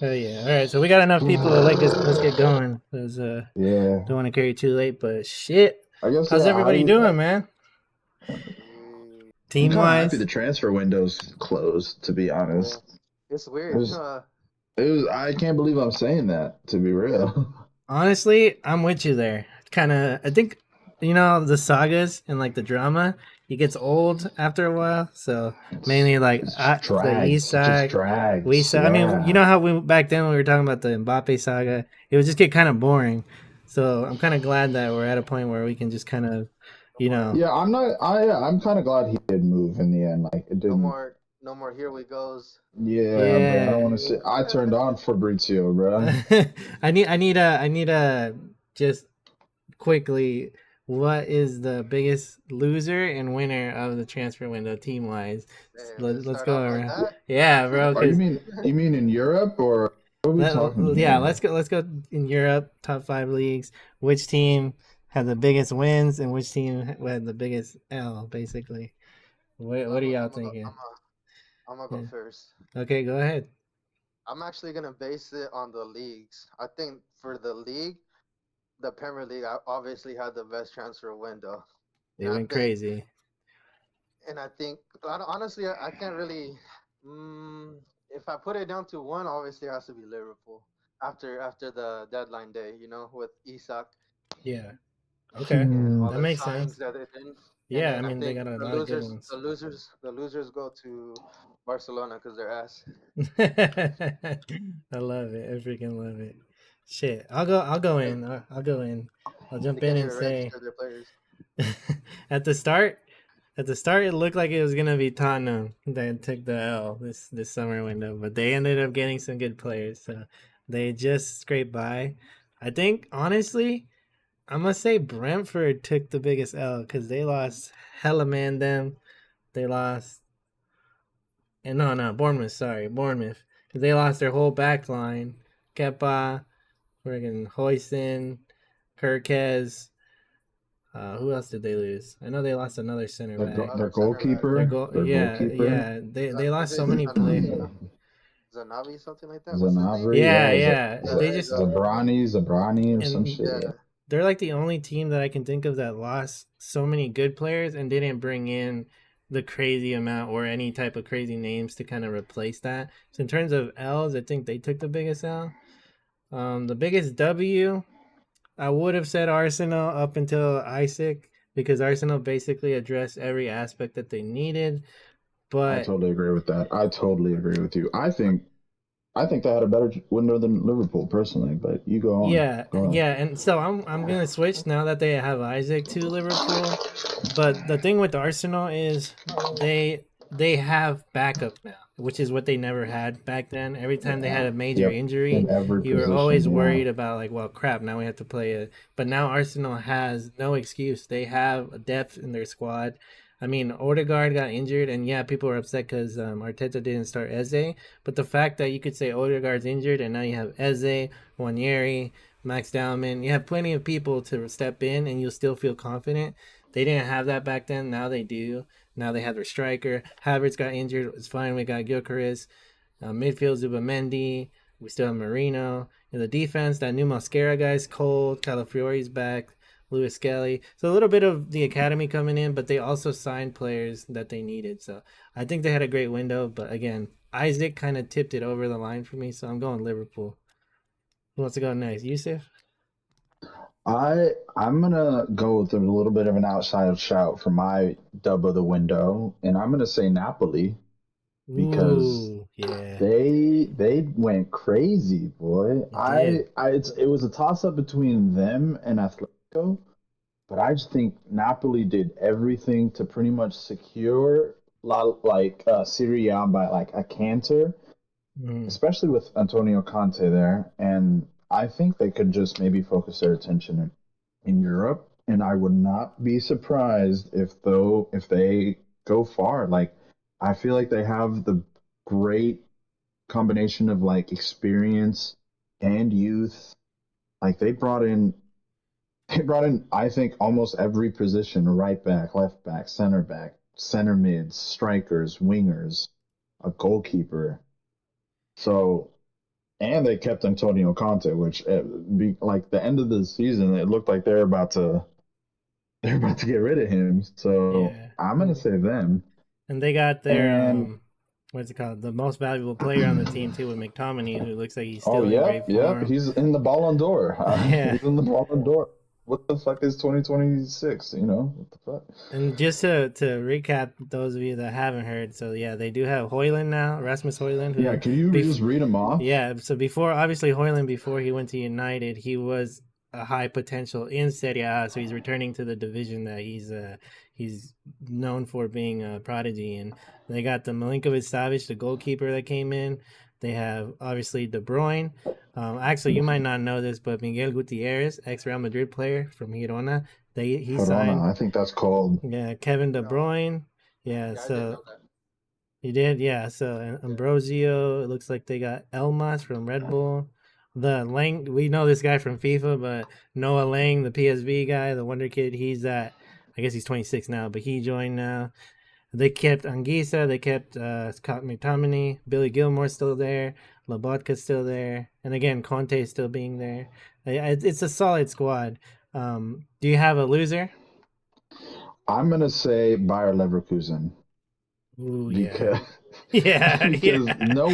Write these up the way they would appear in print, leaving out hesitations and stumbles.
Oh yeah. All right. So we got enough people to like this. Let's get going. Cause Yeah, don't want to carry too late. But shit, I guess how's yeah. everybody doing, man? I'm Team kind of happy wise. the transfer window's closed. To be Yeah, honest, it's it weird. was it was. I can't believe I'm saying that. To be Yeah, real, Honestly, I'm with you there. Kind of. I think the sagas and like the drama. It gets old after a while. So mainly like it's just the drags. It just Isak. drags. I mean, you Yeah, know how we back then when we were talking about the Mbappe saga, it would just get kind of boring. So I'm kind of glad that we're at a point where we can just kind of, no you know, more, yeah. I'm not. I'm kind of glad he did move in the end. Like it no didn't. more, no more. Here we goes. Yeah, bro. I don't yeah. want to say. I turned on Fabrizio, bro. I need a just quickly. What is the biggest loser and winner of the transfer window team wise? Damn, let's Let's start go off like around. that. Yeah, bro. Are you Because mean you mean in Europe or what are we talking yeah, about? let's go in Europe top five leagues. Which team had the biggest wins and which team had the biggest L? Basically, So what I'm, are a, y'all I'm gonna go. thinking? I'm gonna go Yeah. first. Okay, go ahead. I'm actually gonna base it on the leagues. I think for the league, the Premier League obviously had the best transfer window, and They I went think, crazy. honestly, I can't really. Mm, if I put it down to one, obviously it has to be Liverpool after the deadline day. With Isak Yeah. Okay, and all that the makes signings sense. that they did. And Yeah, I then I mean they think got a the lot of good losers, ones. the losers, the losers go to Barcelona because they're ass. I love it. I freaking love it. Shit, I'll go They, in. I'll go in. I'll they jump in can't and even say register their players. at the start, it looked like it was gonna be Tottenham that took the L this summer window, but they ended up getting some good players, so they just scraped by. I think honestly, I must say Brentford took the biggest L because they lost hella man them. They lost and no, Bournemouth. Sorry, Bournemouth. 'Cause they lost their whole back line. Kepa, friggin' Hoyson, Kirkez. Who else did they lose? I know they lost another center back. Their Another center back. Their goalkeeper, goal, their goalkeeper, yeah. Is They is lost so it many play. Zanavi, something like that? What's his name? Zanabri, Yeah, yeah, yeah. Yeah, They there you just go. Zabrani or some and shit. Yeah, Yeah, they're like the only team that I can think of that lost so many good players and didn't bring in the crazy amount or any type of crazy names to kind of replace that. So in terms of L's, I think they took the biggest L. The biggest W, I would have said Arsenal up until Isaac because Arsenal basically addressed every aspect that they needed. I But totally agree with that. I totally agree with you. I think they had a better window than Liverpool personally, but you go on, yeah, go on. yeah, and so I'm gonna switch now that they have Isaac to Liverpool. But the thing with Arsenal is they have backup now, which is what they never had back then. Every time they had Yeah, a major yep, injury, in every you were always position. Yeah, worried about like, well, crap, now we have to play it. But now Arsenal has no excuse. They have a depth in their squad. I mean, Odegaard got injured, and yeah, people were upset because Arteta didn't start Eze. But the fact that you could say Odegaard's injured, and now you have Eze, Wanyeri, Max Dowman, you have plenty of people to step in, and you'll still feel confident. They didn't have that back then. Now they do. Now they have their striker. Havertz got injured. It's fine. We got Gyökeres. Midfield, Zubamendi. We still have Marino. In the defense, that new Mosquera guy's cold. Calafiori's back. Lewis Skelly. So a little bit of the academy coming in, but they also signed players that they needed. So I think they had a great window. But again, Isaac kind of tipped it over the line for me. So I'm going Liverpool. Who wants to go next? Yusuf? I'm gonna go with a little bit of an outside shout for my dub of the window, and I'm gonna say Napoli because Ooh, yeah. they went crazy, boy. They did. It was a toss up between them and Atletico, but I just think Napoli did everything to pretty much secure Serie A by like a canter, Mm. especially with Antonio Conte there. And I think they could just maybe focus their attention in Europe. And I would not be surprised if they go far. Like I feel like they have the great combination of like experience and youth. Like they brought in I think almost every position, right back, left back, center mids, strikers, wingers, a goalkeeper. So And they kept Antonio Conte, which like the end of the season, it looked like they're about to get rid of him. So Yeah, I'm gonna say them. and they got their And what's it called? The most valuable player on the team too, with McTominay, who looks like he's oh still in yep, great yep, form. he's in the Ballon d'Or. Yeah, He's in the Ballon d'Or. What the fuck is 2026? You know what the fuck? and just to recap, those of you that haven't heard, so yeah, they do have Hoyland now, Rasmus Hoyland, Yeah, who, can you just read them off? yeah, so before, obviously Hoyland, before he went to United, he was a high potential in Serie A, so he's returning to the division that he's known for being a prodigy in. They got the Milinkovic Savic, the goalkeeper that came in. They have obviously De Bruyne. Actually, you might not know this, but Miguel Gutierrez, ex Real Madrid player from Girona, he Corona, signed. I think that's called. Yeah, Kevin De No, Bruyne. Yeah, yeah, I didn't so know that. he did. Yeah, so Yeah. Ambrosio. It looks like they got Elmas from Red Bull. The Lang, we know this guy from FIFA, but Noah Lang, the PSV guy, the Wonder Kid. He's at, I guess he's 26 now, but he joined now. They kept Anguissa. They kept Scott McTominay. Billy Gilmore's still there. Lobotka's still there, and again, Conte's still being there. It's a solid squad. Do you have a loser? I'm gonna say Bayer Leverkusen Ooh, yeah. because Yeah, because yeah. no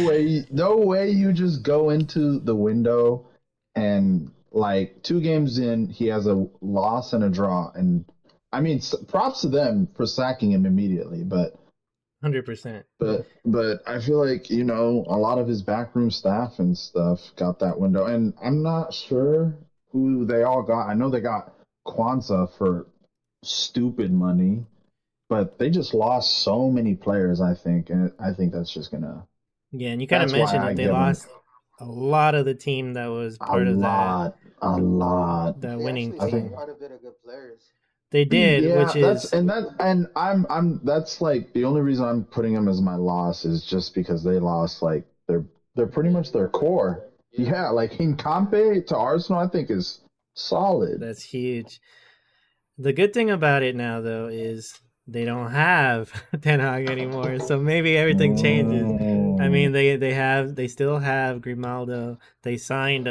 way you just go into the window and like 2 games in he has a loss and a draw, and I mean props to them for sacking him immediately, 100%. but I feel like a lot of his backroom staff and stuff got that window, and I'm not sure who they all got. I know they got Kwanzaa for stupid money, but they just lost so many players, I think, and I think that's just gonna. Yeah, and you kind of That's why mentioned I it. They give them lost a lot of the team that was a part of lot, a lot. that They winning actually I lost think. team. quite a bit of good players. They did, Yeah, which is I'm that's like the only reason I'm putting them as my loss is just because they lost like they're pretty much their core. Yeah. Yeah, like Hincampe to Arsenal, I think is solid. that's huge. The good thing about it now, though, is they don't have Ten Hag anymore, so maybe everything changes. I Mm, mean, they still have Grimaldo. They signed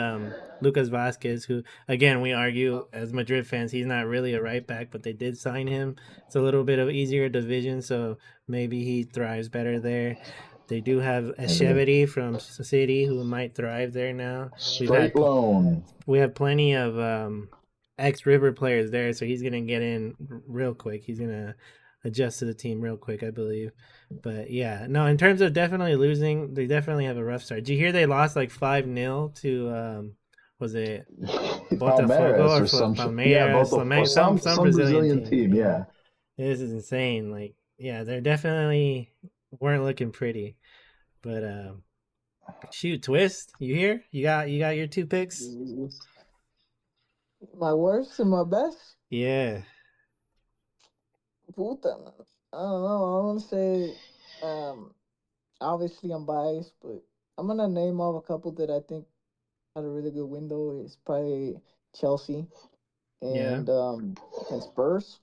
Lucas Vasquez, who again we argue as Madrid fans he's not really a right back, but they did sign him. It's a little bit of easier division, so maybe he thrives better there. They do have maybe Echeverry from City, who might thrive there now. We've straight had loan. we have plenty of ex River players there, so he's gonna get in real quick. He's gonna adjust to the team real quick, I believe. But yeah, no, in terms of definitely losing, they definitely have a rough start. Did you hear they lost like 5-0 to was it Botafogo Palmeiras or or some shit. Yeah, Palmeiras? both of Palmeiras, some some Brazilian Brazilian team. team. Yeah, Yeah. this is insane. Like, yeah, they're definitely weren't looking pretty. But shoot, twist, you here? You got your 2 picks? My worst and my best? Yeah. Puta, man. I don't know. I want to say, um, obviously I'm biased, but I'm gonna name off a couple that I think had a really good window. It's probably Chelsea Yeah. and Spurs.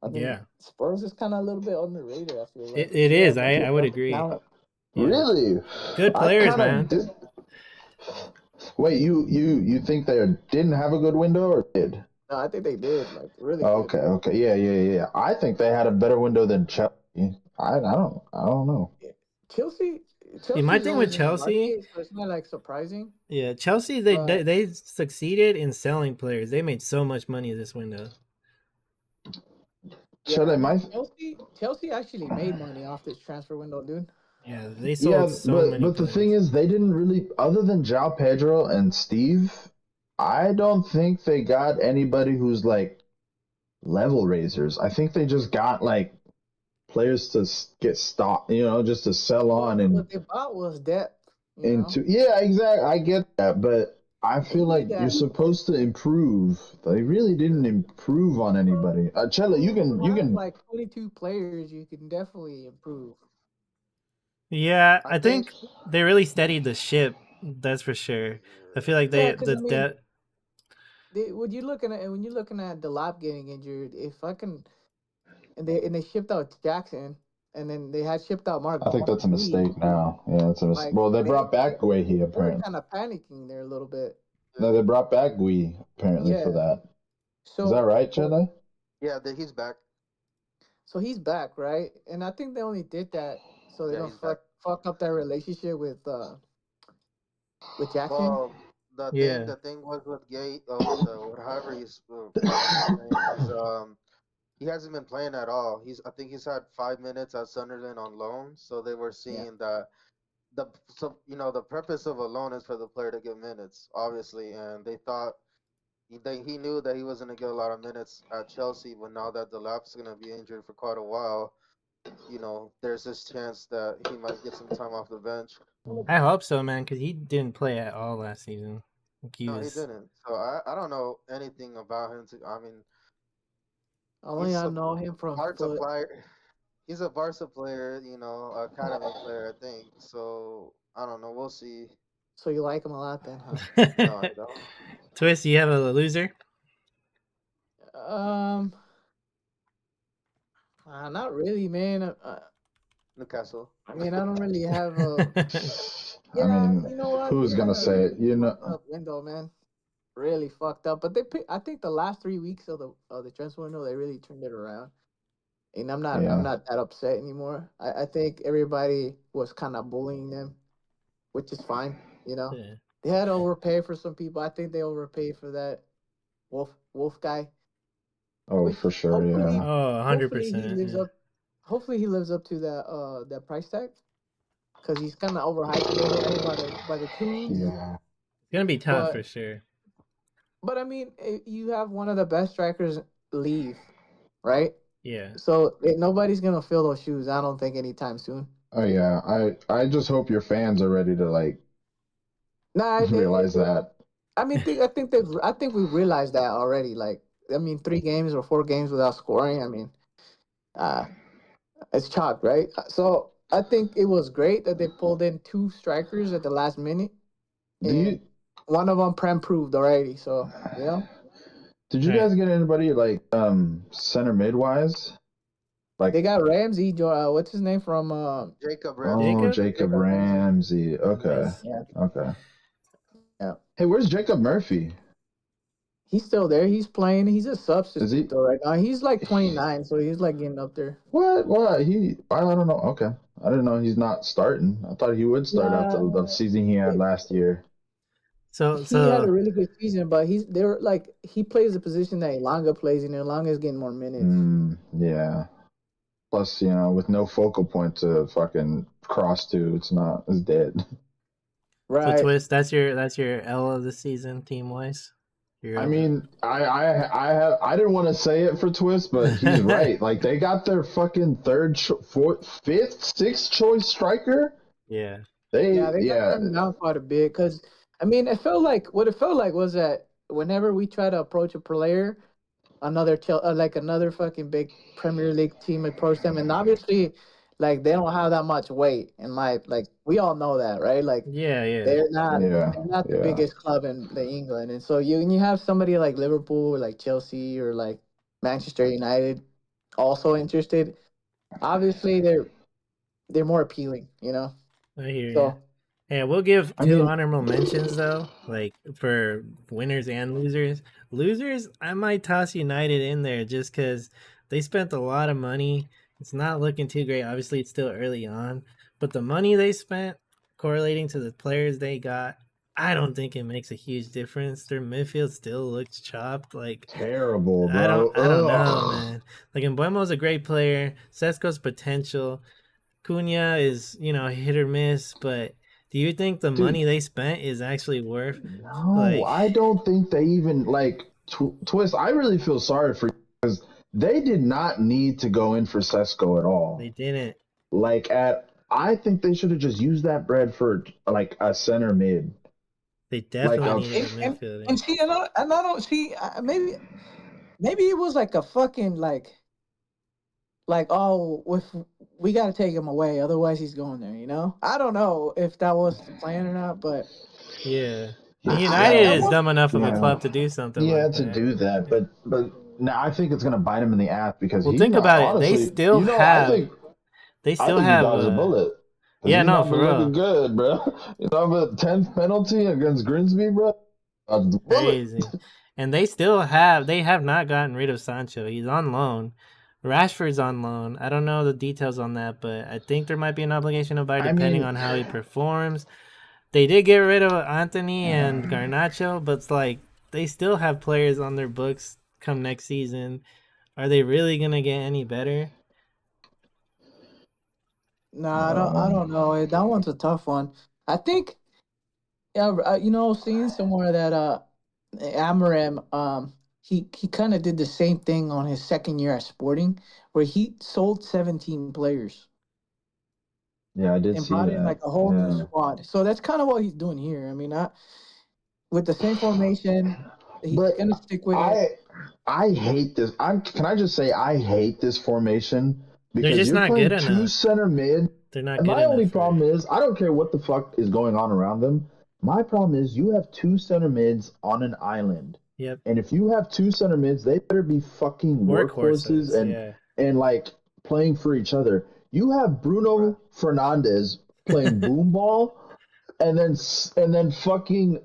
I think Yeah. Spurs is kind of a little bit underrated. I feel like It they have is. a bunch I of would young agree. talent. Yeah. Really? Good I players, kind of man. did. Wait, you think they didn't have a good window or did? No, I think they did like really good. Okay, okay, yeah. I think they had a better window than Chelsea. I don't know. Yeah. Chelsea, Yeah, my Chelsea's thing with always in the Chelsea, market, so it's not like surprising. yeah, Chelsea they But they succeeded in selling players. They made so much money this window. Chelsea, yeah, my Chelsea actually made money off this transfer window, dude. Yeah, they sold yeah, so but many but the thing players. is, they didn't really, other than João Pedro and Steve. I don't think they got anybody who's like level raisers. I think they just got like players to get stock, just to sell on and What they bought was depth, you know. into. Yeah, exactly. I get that, but I They feel like need you're that. supposed to improve. They really didn't improve on anybody. Chella, you When can you you have can. like 22 players, you can definitely improve. Yeah, I I think. think they really steadied the ship. That's for sure. I feel like Yeah, they because the I mean, debt. when you're looking at the Delap getting injured, if I can, and they shipped out Jackson, and then they had shipped out Mark. I think that's a Gui. mistake now. Yeah, it's a mistake. Like, Well, they brought back Guehi they were apparently. kind of panicking there a little bit. No, they brought back Gui apparently for Yeah. that. So Is that right, Chile? Yeah, he's back. So he's back, right? And I think they only did that so they Yeah, don't he's back. fuck up their relationship with Jackson. Well, Yeah. the thing was with Gay, however he's pronouncing his name, is he hasn't been playing at all. I think he's had 5 minutes at Sunderland on loan. So they were seeing that the purpose of a loan is for the player to get minutes, obviously, and they thought he knew that he wasn't gonna get a lot of minutes at Chelsea, but now that Delap's gonna be injured for quite a while, there's this chance that he might get some time off the bench. I hope so, man, because he didn't play at all last season. No, he didn't. So I don't know anything about him. I mean, Only I know him from Barca player. He's a Barca player, academy player, I think. So I don't know. We'll see. So you like him a lot then, huh? No, I don't. Twist, you have a loser? Not really, man. Newcastle. I mean, I don't really have a. I mean, you know what? who's They gonna had a say it? really fucked up window, man. Really fucked up. But I think the last 3 weeks of the transfer window, they really turned it around. And I'm not that upset anymore. I think everybody was kind of bullying them, which is fine. Yeah. They had to overpay for some people. I think they overpaid for that Wolf guy. Oh, for sure, yeah. Oh, 100%. Hopefully he lives up to that price tag, because he's kind of overhyped by the teams. Yeah. It's gonna be tough for sure. But I mean, you have one of the best strikers leave, right? Yeah. So nobody's gonna fill those shoes. I don't think anytime soon. Oh yeah, I just hope your fans are ready to realize that. I mean, I think we realized that already. Like, I mean, 3 games or 4 games without scoring. I mean, it's chalk, right? So I think it was great that they pulled in 2 strikers at the last minute. One of them Prem proved already. So Did you guys get anybody center mid-wise? They got Ramsey. What's his name from? Jacob Ramsey. Oh, Jacob Ramsey. Okay. Yeah. Okay. Yeah. Hey, where's Jacob Murphy? He's still there. He's playing. He's a substitute though right now. He's like 29, so he's like getting up there. What? I don't know. Okay. I didn't know he's not starting. I thought he would start after the season he had last year. So he had a really good season, but he plays the position that Elanga plays, and Elanga's getting more minutes. Yeah. Plus, with no focal point to fucking cross to, it's dead. Right. So Twist, that's your L of the season team wise. I mean, I didn't want to say it for Twist, but he's right. Like, they got their fucking 3rd, 4th, 5th, 6th choice striker. Yeah. They got them down quite a bit, because I mean, it felt like was that whenever we try to approach a player, another fucking big Premier League team approach them, and obviously, like, they don't have that much weight we all know that, right? Like, they're not the biggest club in England, and so you have somebody like Liverpool or like Chelsea or like Manchester United also interested. Obviously, they're more appealing, I hear you. Yeah, we'll give 2 honorable mentions though, like for winners and losers. Losers, I might toss United in there just because they spent a lot of money. It's not looking too great. Obviously, it's still early on, but the money they spent correlating to the players they got, I don't think it makes a huge difference. Their midfield still looks chopped. Like, terrible, bro. I don't know, man. Like, Mbeumo's a great player. Sesko's potential. Cunha is, hit or miss, but do you think the money they spent is actually worth? No, I don't think they even Twist. I really feel sorry for you because they did not need to go in for Sesko at all. They didn't. I think they should have just used that bread for a center mid. They definitely needed a midfielder. And see, I don't see. Maybe it was like a fucking we got to take him away, otherwise he's going there. I don't know if that was the plan or not, but United is dumb enough of a club to do something. Do that, but now I think it's gonna bite him in the ass because think about it. They still have They I still think he have. dodged a bullet. 'Cause Yeah, he's no, not for been looking real. good, bro. You know, but 10th penalty against Grimsby, bro. A bullet. Crazy. And they have not gotten rid of Sancho. He's on loan. Rashford's on loan. I don't know the details on that, but I think there might be an obligation to buy I depending mean, on how he performs. They did get rid of Anthony and Garnacho, but it's like they still have players on their books come next season. Are they really gonna get any better? Nah, I don't know. That one's a tough one. I think, yeah, seeing somewhere that Amarim, he kind of did the same thing on his second year at Sporting, where he sold 17 players yeah, I did and see brought in that. like a whole new Yeah. squad. So that's kind of what he's doing here. I mean, with the same formation, he's But gonna stick with it. I hate this. Can I just say I hate this formation They're because just you're not good playing two enough. center mid. They're not And good my only enough for. problem is I don't care what the fuck is going on around them. My problem is you have two center mids on an island. Yep. And if you have two center mids, they better be fucking workhorses Workhorses, yeah. and like playing for each other. You have Bruno Fernandes playing boom ball, and then fucking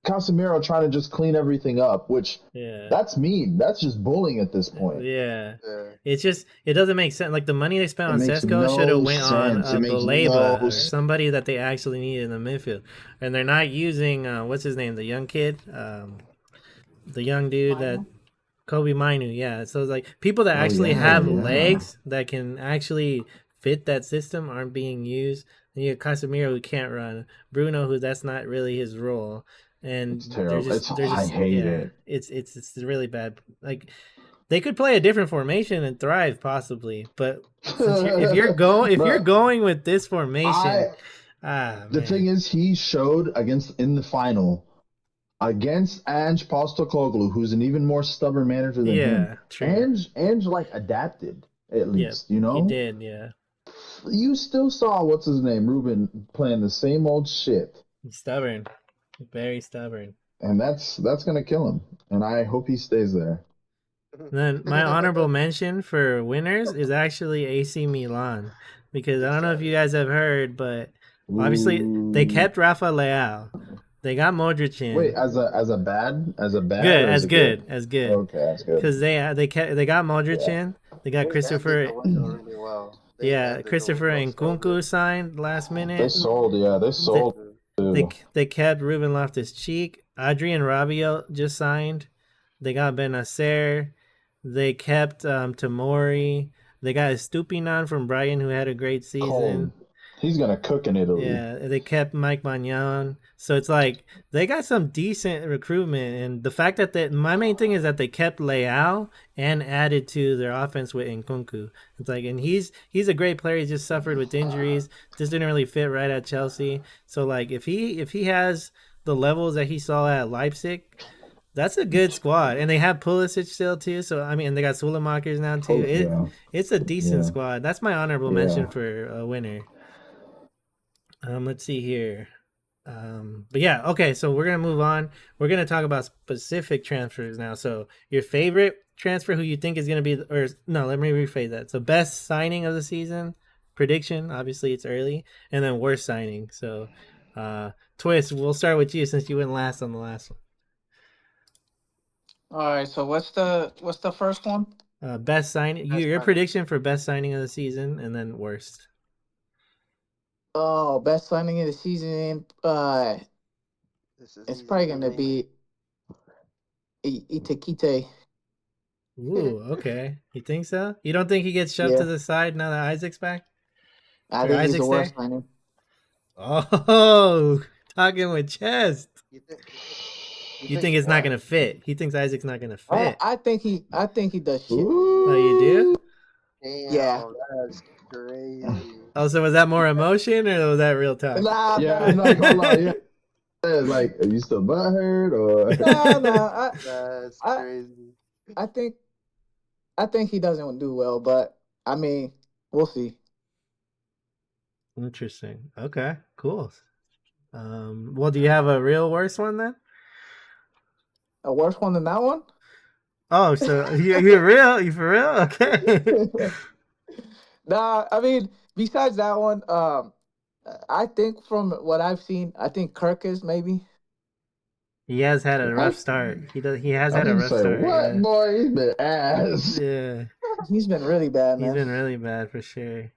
Casemiro trying to just clean everything up, which Yeah. that's mean. That's just bullying at this point. Yeah. Yeah. It's just it doesn't make sense. Like the money they spent It on makes Sesko no should have went on sense. It makes Baleba no or sense. somebody that they actually need in the midfield. And they're not using what's his name, the young kid, the young dude that Kobe Mainu. Yeah, so it's like people that actually have legs that can actually fit that system aren't being used. And you have Casemiro who can't run, Bruno who that's not really his role. And It's terrible. I hate it. It's really bad. Like they could play a different formation and thrive possibly, but if you're going with this formation, The thing is, he showed in the final against Ange Postecoglou, who's an even more stubborn manager than him. true. Ange like adapted at least, you know. He did, yeah. You still saw what's his name, Ruben, playing the same old shit. He's stubborn, very stubborn. And that's gonna kill him. And I hope he stays there. And then my honorable mention for winners is actually AC Milan, because I don't know if you guys have heard, but obviously they kept Rafa Leao. They got Modric in. Wait, as a bad good, as good. Okay, that's good. Because they got Modric in. They got Christopher. Really well. Christopher Nkunku signed last minute. They sold. They kept Ruben Loftus-Cheek. Adrian Rabiot just signed. They got Benacer. They kept Tamori. They got Estupinan from Brighton, who had a great season. Cold. He's gonna cook in Italy. Yeah, they kept Mike Magnan. So it's like they got some decent recruitment, and the fact that my main thing is that they kept Leao and added to their offense with Nkunku. It's like, and he's a great player. He just suffered with injuries, just didn't really fit right at Chelsea. So like if he has the levels that he saw at Leipzig, that's a good squad. And they have Pulisic still too. So I mean, and they got Sulemakers now too. It's a decent squad. That's my honorable mention for a winner. Let's see here. But yeah, okay, so we're gonna move on. We're gonna talk about specific transfers now. So your favorite transfer, who you think is gonna be, or no, let me rephrase that. So best signing of the season, prediction. Obviously, it's early, and then worst signing. So, Twist, we'll start with you since you went last on the last one. All right. So what's the first one? Best signing. Your prediction for best signing of the season, and then worst. Oh, best signing of the season. It's probably gonna be Itakite. Ooh, okay. You think so? You don't think he gets shoved to the side now that Isaac's back? I think he's the worst signing. Oh, talking with chest. You think it's not gonna fit? He thinks Isaac's not gonna fit. I think he does shit. Oh, you do? Damn, yeah, that's crazy. Oh, so was that more emotion or was that real talk? Nah, hold on. Yeah. Like, are you still butthurt or? No. That's crazy. I think he doesn't do well, but I mean, we'll see. Interesting. Okay, cool. Well, do you have a real worse one then? A worse one than that one? Oh, so you're real? You for real? Okay. Nah, I mean, besides that one, I think from what I've seen, I think Kirk is maybe. He has had a rough What? start. He has I had a didn't rough say start. what, Yeah, boy. He's been ass. yeah. He's been really bad, He's man. been really bad for sure.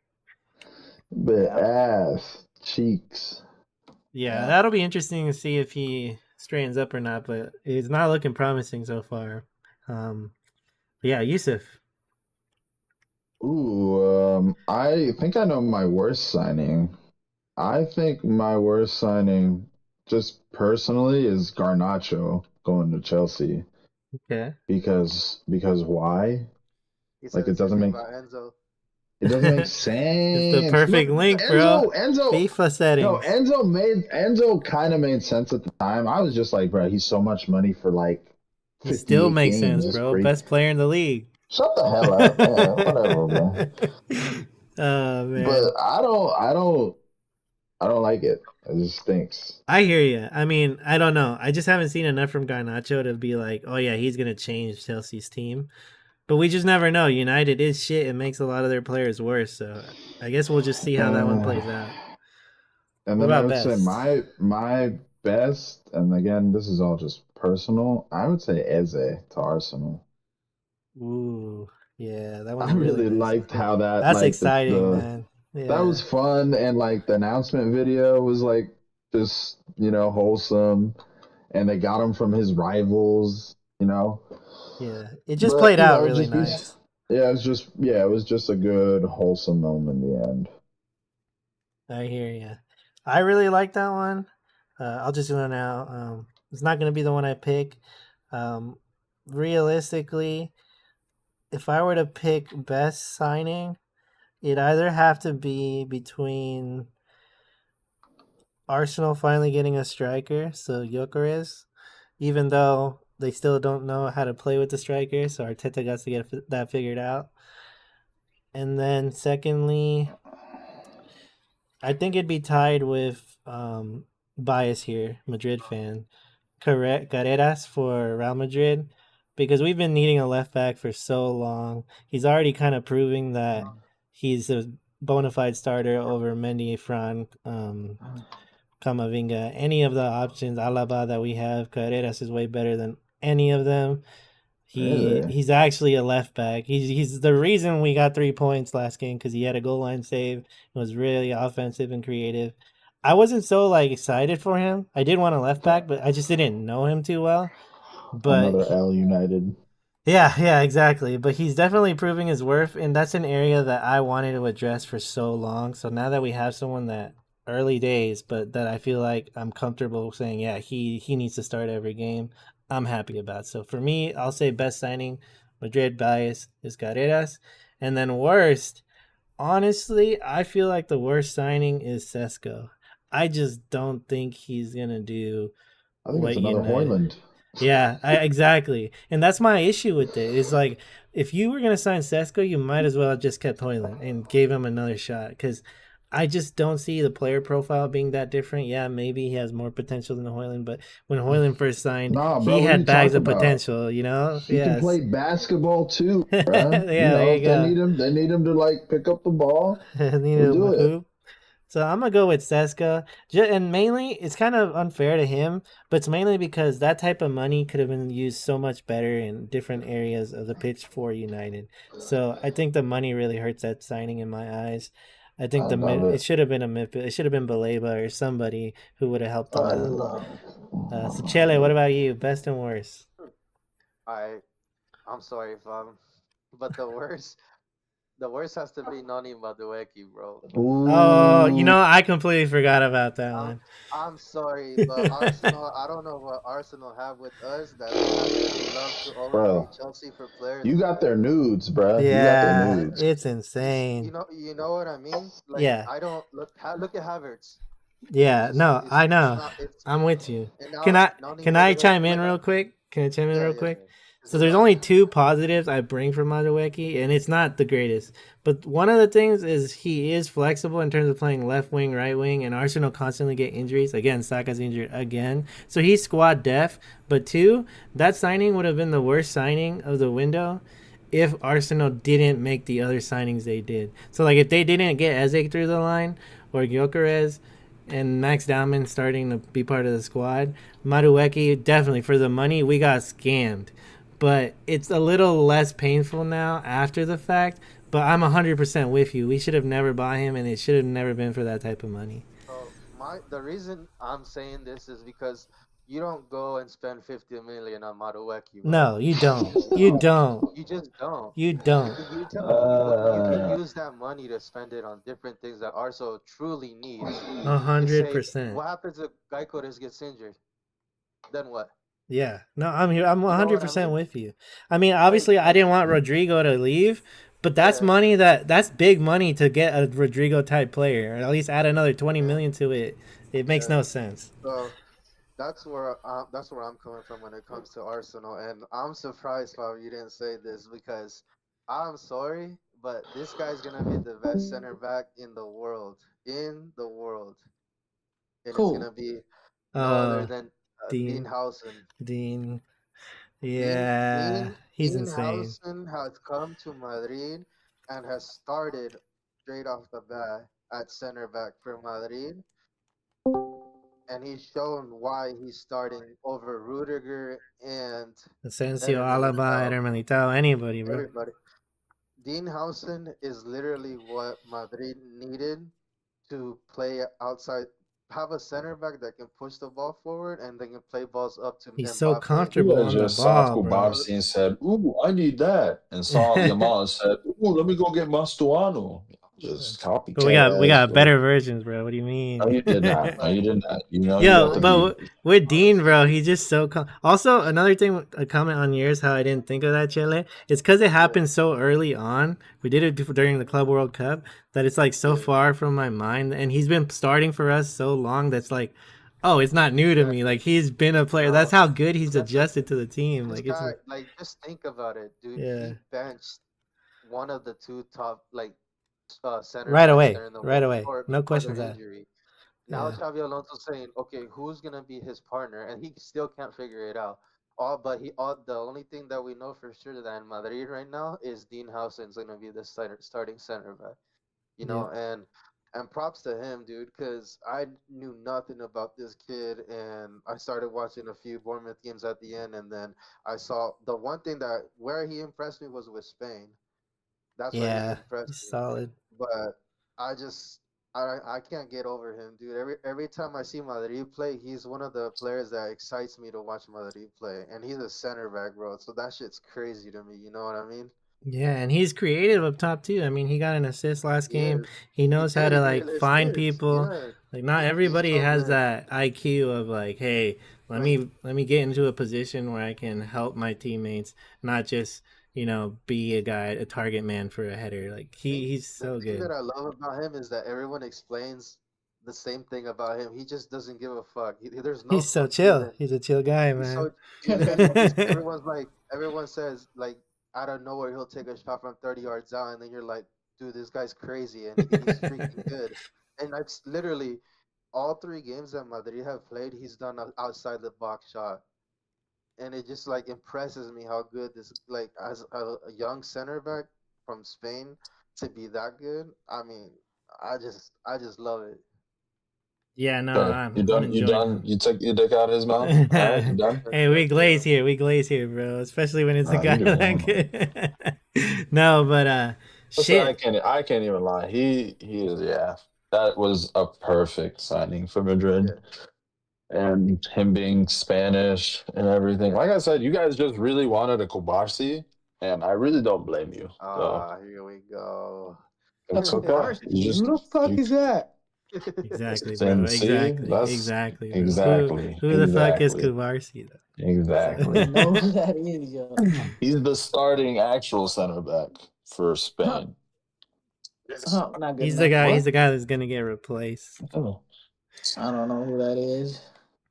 Been Yeah. ass. Cheeks. Yeah, Yeah. that'll be interesting to see if he straightens up or not. But it's not looking promising so far. But yeah, Yusuf. Ooh, I think I know my worst signing. I think my worst signing, just personally, is Garnacho going to Chelsea Okay. because why? He said Like the same thing about Enzo. it doesn't make It's the sense. No, perfect link, bro. FIFA No, settings. Enzo kind of made sense at the time. I was just like, bro, he's so much money for like He still 58 makes sense, games. It's bro. crazy. Best player in the league. Shut the hell up, man. Whatever, bro. Oh But man. I don't like it. It just stinks. I hear you. I mean, I don't know. I just haven't seen enough from Garnacho to be like, oh yeah, he's gonna change Chelsea's team. But we just never know. United is shit and makes a lot of their players worse. So I guess we'll just see how that one plays out. And What then I about would say best? my best, and again, this is all just personal. I would say Eze to Arsenal. Ooh, yeah, that I one's really really nice. liked how that That's like exciting, the man. that Yeah, was fun, and like the announcement video was like just wholesome, and they got him from his rivals. yeah. It just But played out it'd really just be nice. it was just a good wholesome moment in the end. I hear you. I really like that one. I'll just go now. It's not gonna be the one I pick. Um, realistically, if I were to pick best signing, it'd either have to be between Arsenal finally getting a striker, so Gyökeres, even though they still don't know how to play with the striker, so Arteta got to get that figured out. And then secondly, I think it'd be tied with bias here, Madrid fan. Correct, Carreras for Real Madrid, because we've been needing a left back for so long. He's already kind of proving that he's a bona fide starter over Mendy, Fran, Camavinga. Any of the options, Alaba that we have, Carreras is way better than any of them. Really? He's actually a left back. He's the reason we got 3 points last game because he had a goal line save. It was really offensive and creative. I wasn't so like excited for him. I did want a left back, but I just didn't know him too well. But Another L United. yeah, exactly. But he's definitely proving his worth, and that's an area that I wanted to address for so long. So now that we have someone that early days, but that I feel like I'm comfortable saying, yeah, he needs to start every game. I'm happy about. So for me, I'll say best signing, Madrid bias is Carreras, and then worst. Honestly, I feel like the worst signing is Sesko. I just don't think he's gonna do I think it's what another United. Hoyland. Yeah, exactly. And that's my issue with it. Is like if you were gonna sign Sesko, you might as well have just kept Hoyland and gave him another shot. Because I just don't see the player profile being that different. Yeah, maybe he has more potential than Hoyland, but when Hoyland first signed, Nah, bro, he what are you had bags talking of about? potential. You know? He can Yes. play basketball too, Yeah, bruh. there you If they go. need him, to like pick up the ball. Need He'll a do it. hoop. So I'm gonna go with Seska, and mainly it's kind of unfair to him, but it's mainly because that type of money could have been used so much better in different areas of the pitch for United. So I think the money really hurts that signing in my eyes. I think I love it it. should have been a midfield. It should have been Baleba or somebody who would have helped him I out. love So Chele, what it. about you? Best and worst? I'm sorry if but the worst has to be Nani Madueke, bro. Oh, Ooh, I completely forgot about that I'm one. I'm sorry, but Arsenal. I don't know what Arsenal have with us that they love to bro. overpay Chelsea for players. You got their nudes, bruh. You got their Yeah, nudes. it's It's, insane. you know what I mean. Like Yeah, I don't look at Havertz. yeah, no, I It's know. not it's I'm with you. and Can now I Nani can I Madueke chime in like real quick? Can I chime in yeah real yeah quick? yeah. So Go there's ahead. only two positives I bring from Madueke, and it's not the greatest. But one of the things is he is flexible in terms of playing left wing, right wing, and Arsenal constantly get injuries. Again, Saka's injured again. So he's squad def. But two, that signing would have been the worst signing of the window if Arsenal didn't make the other signings they did. So like if they didn't get Eze through the line or Gyökeres and Max Dowman starting to be part of the squad, Madueke definitely for the money we got scammed. But it's a little less painful now after the fact. But I'm 100% with you. We should have never bought him, and it should have never been for that type of money. So the reason I'm saying this is because you don't go and spend 50 million on Madueke, bro. No, you don't. You don't. You just don't. You don't. You can use that money to spend it on different things that Arsenal truly needs. 100%. What happens if Gyökeres gets injured? Then what? Yeah. No, I'm here. I'm 100% mean? with you. I mean, obviously, I didn't want Rodrigo to leave, but that's money that's big money to get a Rodrigo type player, or at least add another 20 million to it. It makes no sense. So that's where I'm coming from when it comes to Arsenal, and I'm surprised, Fab, you didn't say this because I'm sorry, but this guy's gonna be the best center back in the world, and it's gonna be no other than Dean Howson. Dean. Yeah, he's insane. Howson has come to Madrid and has started straight off the bat at center back for Madrid. And he's shown why he's starting over Rudiger and Asensio, Alaba, Eder Militao, anybody, bro. Everybody. Dean Howson is literally what Madrid needed to play outside, have a center back that can push the ball forward and they can play balls up to He's Mbappe. so comfortable on the ball, bro. And said, "Ooh, I need that," and saw Yamal and said, "Ooh, let me go get Mastuano." Just copy. But we got better versions, bro. What do you mean? No, you did not. No, you did not. You know. Yo, but with Dean, bro, he's just so. Also, another thing, a comment on yours, how I didn't think of that, Chele. It's because it happened so early on. We did it during the Club World Cup that it's like so far from my mind, and he's been starting for us so long that's like, oh, it's not new to me. Like he's been a player. That's how good he's adjusted to the team. Like guy, like just think about it, dude. Yeah. He benched one of the two top center right away, no questions asked. Now Xavi Alonso saying, okay, who's gonna be his partner, and he still can't figure it out. The only thing that we know for sure that in Madrid right now is Dean Howson's gonna be the starting center back. You know, and props to him, dude, because I knew nothing about this kid, and I started watching a few Bournemouth games at the end, and then I saw the one thing where he impressed me was with Spain. That's where he impressed me. Solid. But I can't get over him, dude. Every time I see Madrid play, he's one of the players that excites me to watch Madrid play, and he's a center back, bro. So that shit's crazy to me. You know what I mean? Yeah, and he's creative up top too. I mean, he got an assist last game. He knows how to find people. Yeah. Like not everybody has that IQ of like, hey, let me get into a position where I can help my teammates, not just be a target man for a header. Like he's so good. The thing that I love about him is that everyone explains the same thing about him. He just doesn't give a fuck. He's so chill. He's a chill guy, man. Everyone says like out of nowhere he'll take a shot from 30 yards out, and then you're like, dude, this guy's crazy, and he's freaking good. And that's literally all 3 games that Madrid have played. He's done an outside the box shot. And it just like impresses me how good this, like as a young center back from Spain to be that good. I mean, I just love it. Yeah, no, you done? You took your dick out of his mouth? All right, you done? Hey, we glaze here, bro. Especially when it's a guy like it. No, but shit. I can't even lie. He is that was a perfect signing for Madrid. Yeah. And him being Spanish and everything. Like I said, you guys just really wanted a Kubarsi, and I really don't blame you. Here we go. That's okay. Who the fuck is that? Exactly, bro. Exactly. Who the fuck is Kubarsi, though? Exactly. I know who that is, yo. He's the starting actual center back for Spain. He's the guy that's gonna get replaced. Oh. I don't know who that is.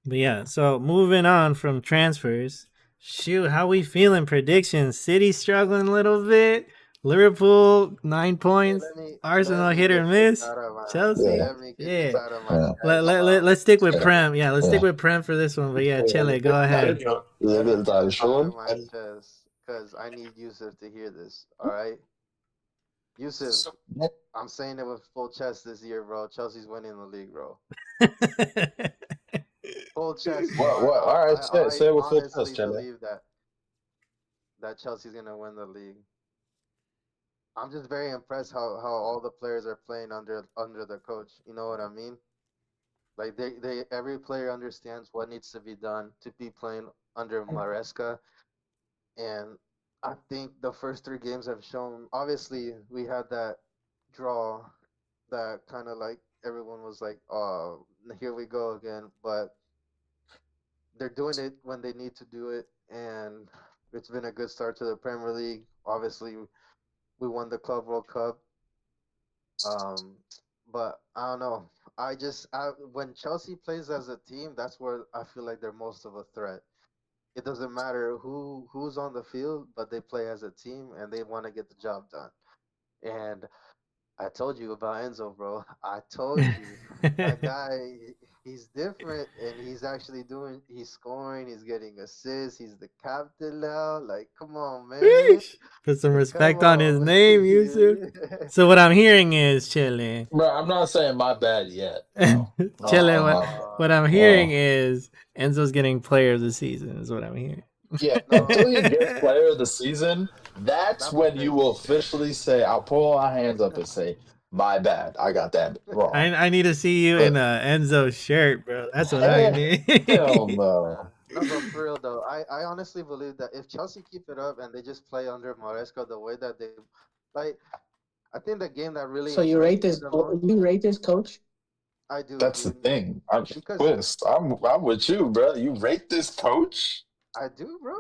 But yeah, so moving on from transfers. Shoot, how we feeling? Predictions. City struggling a little bit. Liverpool 9 points. Arsenal hit or miss. Chelsea. Let's stick with Prem. Yeah, let's stick with Prem for this one. But yeah, Chele, go ahead. because I need Yusuf to hear this. All right, Yusuf, So- I'm saying it with full chest this year, bro. Chelsea's winning the league, bro. Full chest, bro. What? All right, say it with full honestly chest, Chele. believe that Chelsea's gonna win the league. I'm just very impressed how all the players are playing under the coach. You know what I mean? Like they every player understands what needs to be done to be playing under Maresca, and I think the first 3 games have shown. Obviously, we had that draw that kind of like everyone was like, "Oh, here we go again." But they're doing it when they need to do it, and it's been a good start to the Premier League. Obviously, we won the Club World Cup. But I don't know. When Chelsea plays as a team, that's where I feel like they're most of a threat. It doesn't matter who's on the field, but they play as a team and they want to get the job done. And I told you about Enzo, bro. I told you that guy. He's different, and he's scoring. He's getting assists. He's the captain now. Like, come on, man. Sheesh. Put some respect on his name, Yusuf. So what I'm hearing is Chile. Bro, I'm not saying my bad yet. No. Chile, No. what I'm hearing is Enzo's getting player of the season is what I'm hearing. Yeah, until he gets player of the season, that's when you will officially say, I'll pull my hands up and say, my bad. I got that wrong. I need to see you in a Enzo shirt, bro. That's what I need. Hell no. No, but for real though, I honestly believe that if Chelsea keep it up and they just play under Maresca the way that they like, I think the game that really. So you rate this? impressed me the most- You rate this coach? I do. That's the dude. thing. I'm Because- pissed. I'm with you, bro. You rate this coach? I do, bro.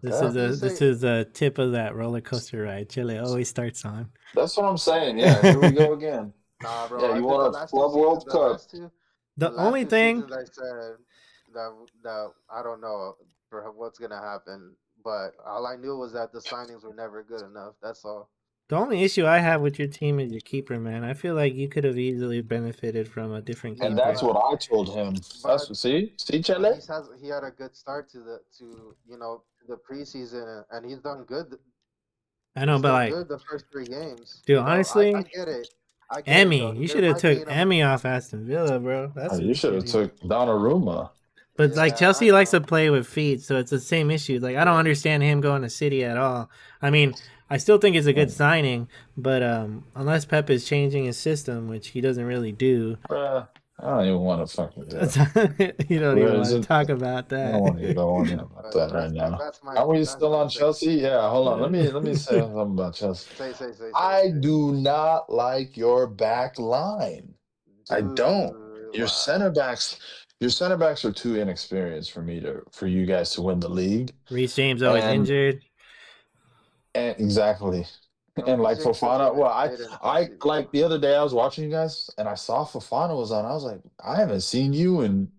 This is a tip of that roller coaster ride Chile always starts on. That's what I'm saying. Yeah, here we go again. Nah, bro. Yeah, I you think want the a last Club two World seasons- Cup. The last only two thing seasons I said that I don't know for what's gonna happen, but all I knew was that the signings were never good enough. That's all. The only issue I have with your team is your keeper, man. I feel like you could have easily benefited from a different keeper. And that's what I told him. That's see, Chele? He had a good start to the preseason, and he's done good. I know, He's but done like, good the first 3 games. dude, You know, honestly, I get it. I get it, Emmy, though. you There should have might took be Emmy off Aston Villa, bro. That's Oh, what you should have do. took Donnarumma. But like Yeah, Chelsea I likes to know. play with feet, so it's the same issue. Like I don't understand him going to City at all. I mean, I still think it's a good signing, but unless Pep is changing his system, which he doesn't really do, Bruh, I don't even want to fucking do it. you don't Where even is want it? to talk about I don't want to that. go on about that right now. That's my. Are we that's still my on take. Chelsea? Yeah, hold on. Let me say something about Chelsea. Say. I do not like your back line. I don't. Dude, Your wow. center backs are too inexperienced for you guys to win the league. Reece James always And- injured. And exactly. No, And like Reece James Fofana, hasn't well, played in I Chelsea like before. the other day I was watching you guys and I saw Fofana was on. I was like, I haven't seen you in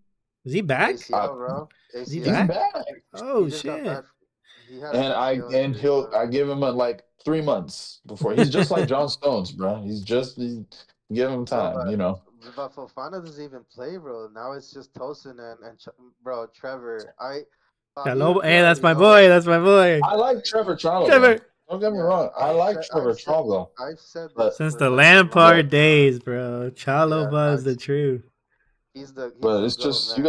Is he back? ACL, bro. Is he ACL. he's back? back. Oh He just got shit! back. He had an And ACL injury, I give him like 3 months before. He's just like John Stones, bro. Give him time, but- you know. But Fofana doesn't even play, bro. Now it's just Tosin and bro, Trevor. Chaloba, hey, that's my boy. That's my boy. I like Trevor Chalobah. Trevor. Don't get me Yeah, wrong. I I've like said- Trevor I've said- Chalobah. I've said But- this Since for the like a Lampard long time. days, bro. Chaloba is Yeah, the truth. He's the. But the it's goat, just man.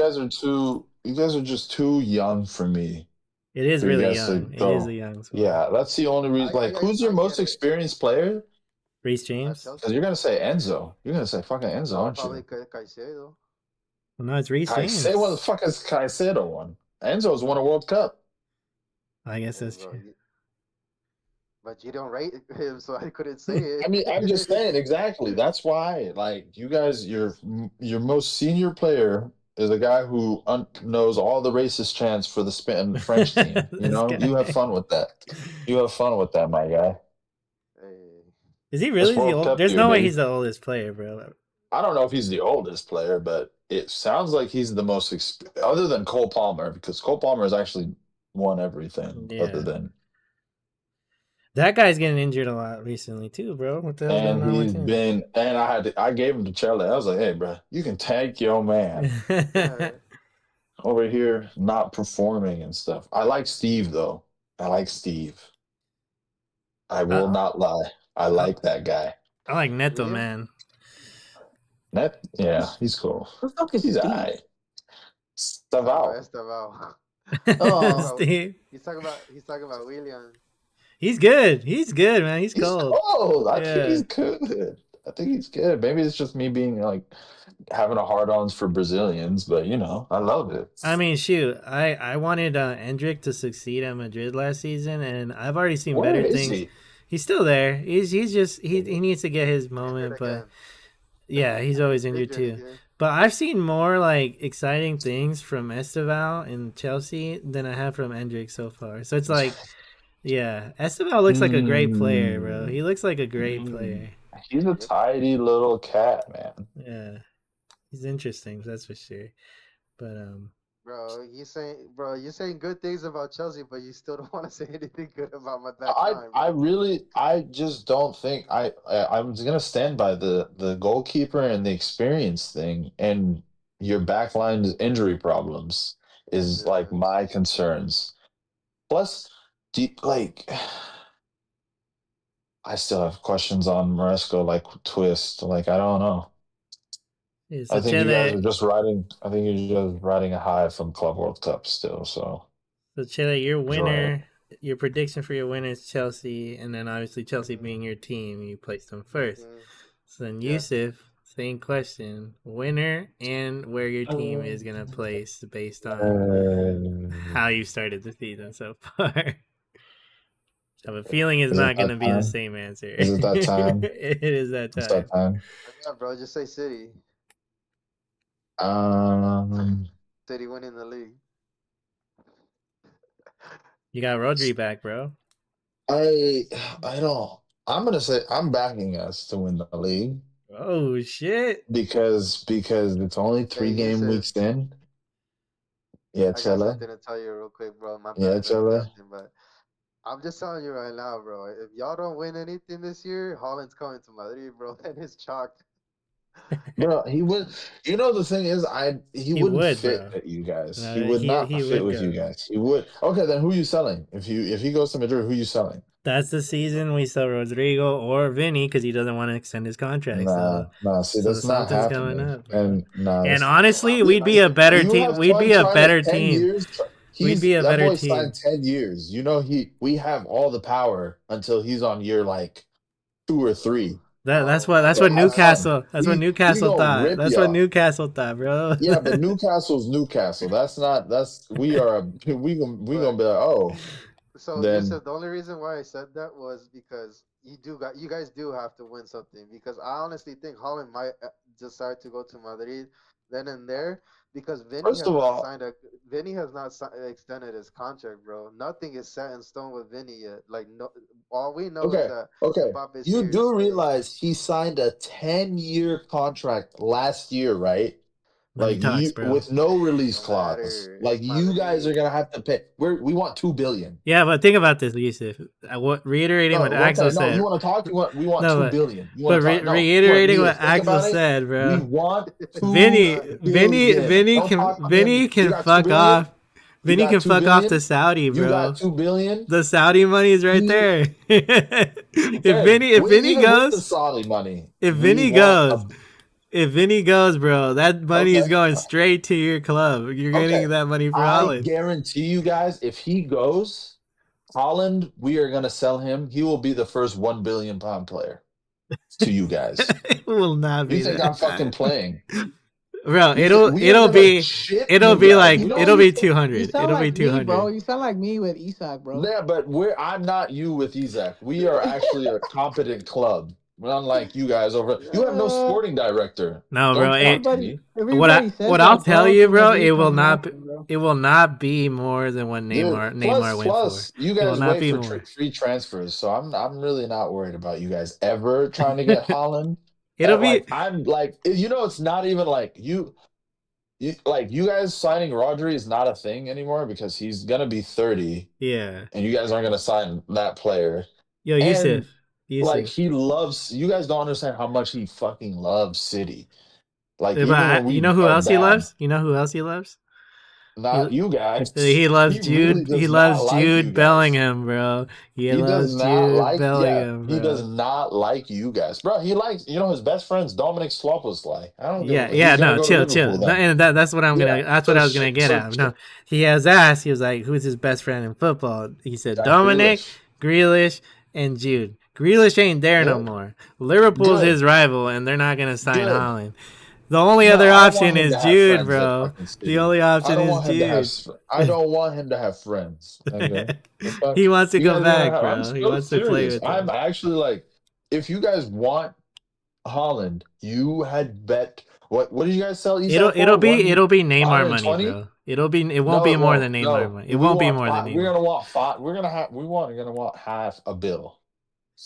you guys are just too young for me. It is For you really guys to young. It go. is a young squad. Yeah, that's the only reason. Like, who's your I most get it. experienced player? Reece James. Chelsea. Because you're gonna say Enzo. You're gonna say fucking Enzo, aren't Probably you? Caicedo. Well, no, it's Reece I James. say what the fuck is Caicedo won? Enzo's won a World Cup. I guess that's Bro, true. But you don't rate him, so I couldn't say it. I mean, I'm just saying exactly. That's why, like, you guys, your most senior player is a guy who knows all the racist chants for the French team. You This know, guy. you have fun with that. You have fun with that, my guy. Hey, Is he really World the old? Cup There's dude, no way baby. he's the oldest player, bro. I don't know if he's the oldest player, but it sounds like he's the most other than Cole Palmer, because Cole Palmer has actually won everything Yeah. other than, That guy's getting injured a lot recently too, bro. What the hell's going on and with he's him? been, and I gave him to Chele. I was like, hey, bro, you can tag your man. yeah. over here not performing and stuff. I like Steve though. I like Steve. I will Uh, not lie. I like that guy. I like Neto, William? man. That yeah, he's cool. Who the fuck is He's Steve? alright. Talking about Stavao. Estevao. Oh. Steve. He's talking about William. He's good. He's good, man. He's He's cold. cold. I think Yeah. he's good. I think he's good. Maybe it's just me being like having a hard-ons for Brazilians, but you know, I love it. I mean, shoot, I wanted Endrick to succeed at Madrid last season, and I've already seen Where better is things. he? He's still there. He needs to get his moment, but Again. yeah, he's always injured Injured too. again. But I've seen more like exciting things from Esteval in Chelsea than I have from Endrick so far. So it's like, yeah, Esteval looks like a great player, bro. He looks like a great player. He's a tidy little cat, man. Yeah, he's interesting, that's for sure. But Bro, you're saying good things about Chelsea, but you still don't want to say anything good about my back line. I just don't think I'm gonna stand by the goalkeeper and the experience thing, and your backline's injury problems is like Yeah. my concerns. Plus, like I still have questions on Maresco, like Twist. Like I don't know. yeah, I so think you guys Chile, are just riding. I think you're just riding a high from Club World Cup still. So your enjoy it. winner, your prediction for your winner is Chelsea, and then obviously Chelsea being your team, you placed them first. Mhm. So then Yeah. Yusuf, same question, winner and where your team is gonna place based on how you started the season so far. I have a feeling it's Is it not that gonna be the time? same answer. Is it that time? It is that It's time. that time. Yeah, bro, just say City. City winning the league. You got Rodri back, bro. I don't. I'm gonna say I'm backing us to win the league Oh shit! because it's only 3 game Yusuf. weeks in. Yeah, I got Chile. something to tell you real quick, bro. My Yeah, bad for Chile. interrupting, but I'm just telling you right now, bro. If y'all don't win anything this year, Holland's coming to Madrid, bro, and it's chalked. Bro, he would. You know the thing is, he He wouldn't would, fit bro. at you guys. No, He would not he fit would with you go. guys. He would. Okay, then who you selling? If he goes to Madrid, who you selling? That's the season we sell Rodrigo or Vinny because he doesn't want to extend his contract. Nah. See, so that's not something's coming happening. up, bro. And nah, And that's- honestly, we'd be a better You team. have We'd be a Twan better signed 10 team. years. We'd be a That better boy team. signed 10 years. You know we have all the power until he's on year like 2 or 3. That's Oh, what Yeah, Newcastle. That's what he Newcastle gonna thought. rip That's ya. what Newcastle thought, bro. Yeah, but Newcastle's Newcastle. We gonna be like, oh. So Then- Yusuf, the only reason why I said that was because you guys do have to win something, because I honestly think Holland might decide to go to Madrid then and there, because First of all- Vinny has not extended his contract, bro. Nothing is set in stone with Vinny yet. Like no, all we know Okay, is that okay. Mbappe's You here to do stay. realize he signed a 10-year contract last year, right? Money Like talks, you bro. with no release No clause. matter. Like It's you guys are Madrid. gonna have to pay. We want $2 billion. Yeah, but think about this, Yusuf. Reiterating what Axel No, said. you want to talk? We want No, $2 but- billion. You But want to talk? reiterating what Think Axel about it. said, We bro. want Vinny billion. Don't Vinny talk to him. You can got fuck $2 billion? off. You Vinny got can $2 fuck off billion? to Saudi, You bro. got $2 billion. The Saudi money is right You- there. if Okay, Vinny even with the goes, Saudi money, if we Vinny want goes, if Vinny goes, bro, that money is Okay. going straight to your club. You're getting Okay. that money for I Holland. guarantee you guys, if he goes, Holland, we are gonna sell him. He will be the first £1 billion player to you guys. It will not be You think that. I'm fucking playing? Bro, We it'll are be gonna ship it'll you be guys. like You know it'll you- be 200. You sound It'll like be me, 200. bro. You sound like me with Isak, bro. Yeah, but I'm not you with Isaac. We are actually a competent club. We're unlike you guys over. You have no sporting director. No, Don't bro. talk to Everybody, me. everybody says What that, I'll tell bro. you, bro, Somebody it will can not happen, bro. it will not be more than what Dude, Neymar went plus, for. you It will guys not wait be for more. free transfers, so I'm really not worried about you guys ever trying to get Holland. It'll And, be like, I'm like, it's not even like you guys signing Rodri is not a thing anymore because he's gonna be 30, yeah. and you guys aren't gonna sign that player. Yo, And, Yusuf. Like he loves. You guys don't understand how much he fucking loves City. Like Yeah, even but when we you know who are else he bad- loves? You know who else he loves? Not you guys. He loves He really Jude. He does not loves like you Jude guys. Bellingham, bro. He He does loves not Jude like Bellingham, he does bro. not like you guys. Bro, he likes his best friend's Dominic Sloboslai. I don't give a Yeah, fuck. yeah, He's gonna no, go to chill, Liverpool chill. No, then. and that's what I'm Yeah. gonna. That's what I was gonna get at. No, he has asked. He was like, "Who's his best friend in football?" He said, Jack "Dominic, Grealish, and Jude." Grealish ain't there no Good. more. Liverpool's Good. his rival, and they're not gonna sign Good. Holland. The only No, other I don't want option him is to have Jude, friends at bro. fucking City. The only I option don't is want him to have. Jude. I don't want him to have friends. Okay. The fuck? He wants to You come guys gonna back, have- I'm bro. He so wants to play serious. with I'm him. actually like, if you guys want Holland, you had bet. What did you guys sell? It'll be Neymar money, 120? bro. It won't No, be it more won't. than Neymar No, money. It won't be more than We're Neymar. gonna want five. We're gonna want half a bill.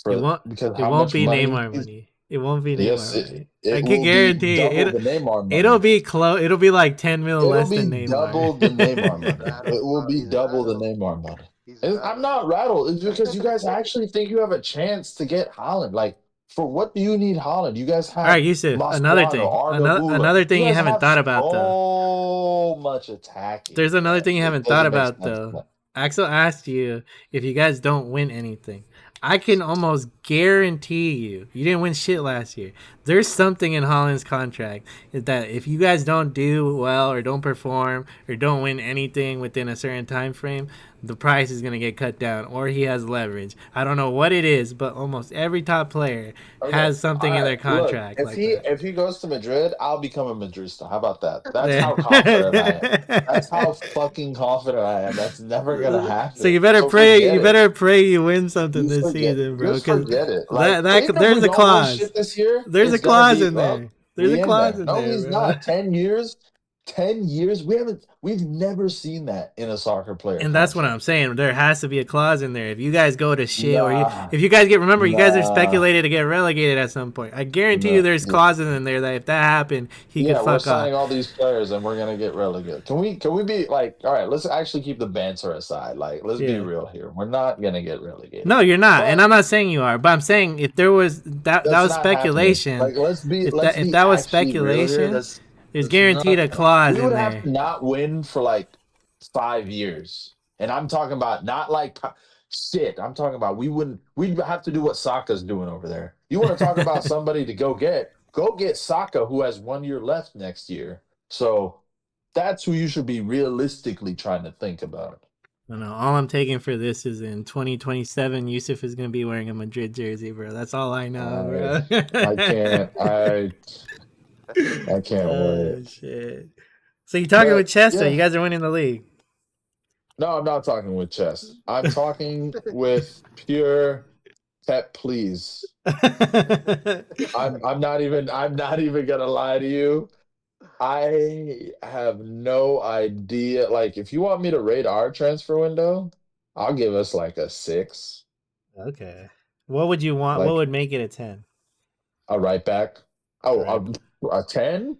It won't. Because It how won't much be money Neymar is- money. It won't be Yes, Neymar money. it I will can be guarantee double it. the Neymar money. It'll be close. It'll be like 10 mil It'll less be than Neymar. double the Neymar money. Rattled, It will bro. be He's double the rattled. Neymar money. He's I'm rattled. not rattled. It's because you guys actually think you have a chance to get Holland. Like, for what do you need Holland? You guys have All right, Yusuf. Another Mascherano, thing. Arda Güler. Another thing you guys haven't have thought about though. so much attacking. There's another thing you It haven't thought doesn't make about sense. though. Axel asked you if you guys don't win anything. I can almost guarantee you didn't win shit last year. There's something in Holland's contract that if you guys don't do well or don't perform or don't win anything within a certain time frame, the price is going to get cut down or he has leverage. I don't know what it is, but almost every top player has something in their contract. Look, like if he goes to Madrid, I'll become a Madrista. How about that? That's how confident I am. That's how fucking confident I am. That's never gonna happen. So you better pray. forget You it. better pray you win something Just this forget- season, bro. just 'cause forget it. that even if there's we a don't win clause. shit this year, There's a it's gonna clause be, in well, there. There's we a in clause there. in No, there. he's bro. not. 10 years. 10 years. We've never seen that in a soccer player. And that's what I'm saying. There has to be a clause in there. If you guys go to shit, or Nah. if you guys you guys are Nah. speculated to get relegated at some point. I guarantee you, there's clauses in there that if that happened, he could we're fuck signing off. all these players and we're gonna get relegated. Can we be like, all right, let's actually keep the banter aside. Like, let's be Yeah. real here. We're not gonna get relegated. No, you're not, But- and I'm not saying you are. But I'm saying if there was that That's was not happening. speculation. Like, let's be if let's that- if be that was actually real here. speculation, That's There's guaranteed a clause we in would there. have to not win for like 5 years. And I'm talking about not like shit. I'm talking about we'd have to do what Saka's doing over there. You want to talk about somebody to go get Saka, who has 1 year left next year. So that's who you should be realistically trying to think about. I know. All I'm taking for this is in 2027, Yusuf is going to be wearing a Madrid jersey, bro. That's all I know, bro. I can't Oh, wait. shit. So you're talking But, with Chester. yeah. You guys are winning the league. No, I'm not talking with chess. I'm talking with pure pet please. I'm not even gonna lie to you. I have no idea. Like, if you want me to rate our transfer window, I'll give us like a 6. Okay. What would you want? Like- What would make it a 10? A right back. Oh, Right. a 10?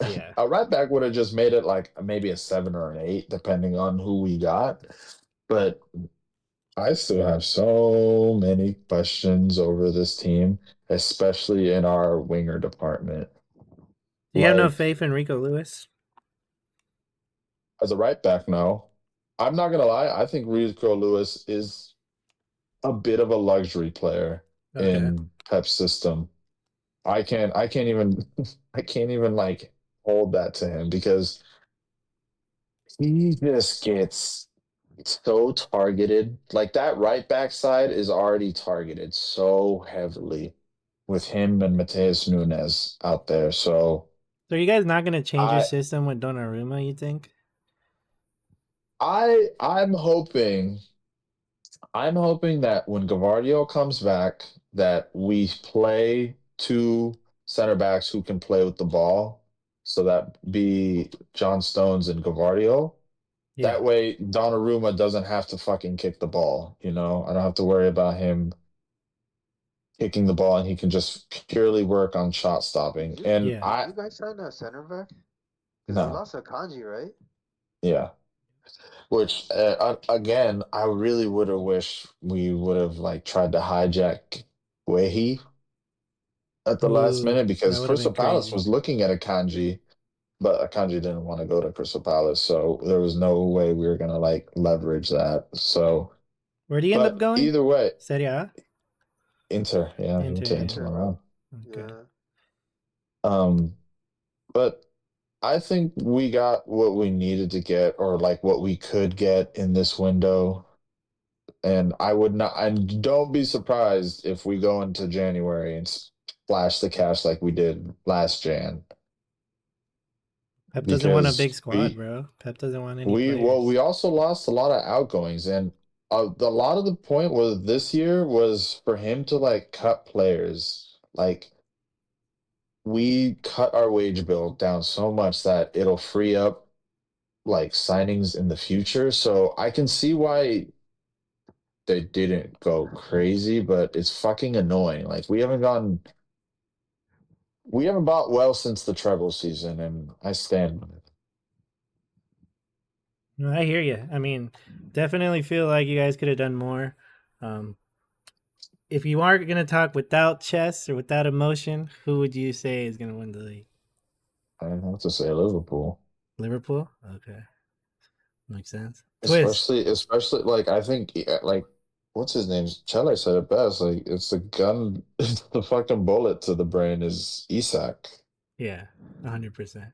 Yeah. A right back would have just made it like maybe a 7 or an 8, depending on who we got. But I still have so many questions over this team, especially in our winger department. Do you have no Like, faith in Rico Lewis? as a right back, no. I'm not gonna lie. I think Rico Lewis is a bit of a luxury player Okay. in Pep's system. I can't even like hold that to him because he just gets so targeted. Like, that right back side is already targeted so heavily with him and Mateus Nunes out there. So So are you guys not going to change your I- system with Donnarumma, you think? I'm hoping that when Gavardio comes back, that we play 2 center backs who can play with the ball. So that be John Stones and Gavardio. Yeah. That way Donnarumma doesn't have to fucking kick the ball, you know? I don't have to worry about him kicking the ball, and he can just purely work on shot stopping. And Yeah. You guys signed a center back? 'Cause No. you lost a Kanji, right? Yeah. Which again, I really would have wished we would have like tried to hijack Wehi at the last Ooh, minute, because that would've Crystal been Palace crazy. was looking at a Kanji, but Akanji didn't want to go to Crystal Palace, so there was no way we were gonna like leverage that. So, Where do you end up but going? either way, Serie A? Inter, yeah, he went to Inter, Inter yeah. Milan. Okay. Yeah. But I think we got what we needed to get, or like what we could get in this window. And I would not, and don't be surprised if we go into January and splash the cash like we did last Jan. Pep doesn't want a Because big squad, bro. Pep doesn't want any well, players. we also lost a lot of outgoings, and a lot of the point was this year was for him to like cut players. Like we cut our wage bill down so much that it'll free up like signings in the future. So I can see why they didn't go crazy, but it's fucking annoying. Like we haven't bought well since the treble season, and I stand with it. No, I hear you. I mean, definitely feel like you guys could have done more. If you aren't gonna talk without chess or without emotion, who would you say is gonna win the league? I have to say Liverpool. Liverpool? Okay. Makes sense. Twist. Especially like I think like what's his name? Chele said it best. Like it's the gun, the fucking bullet to the brain is Isak. Yeah, 100%.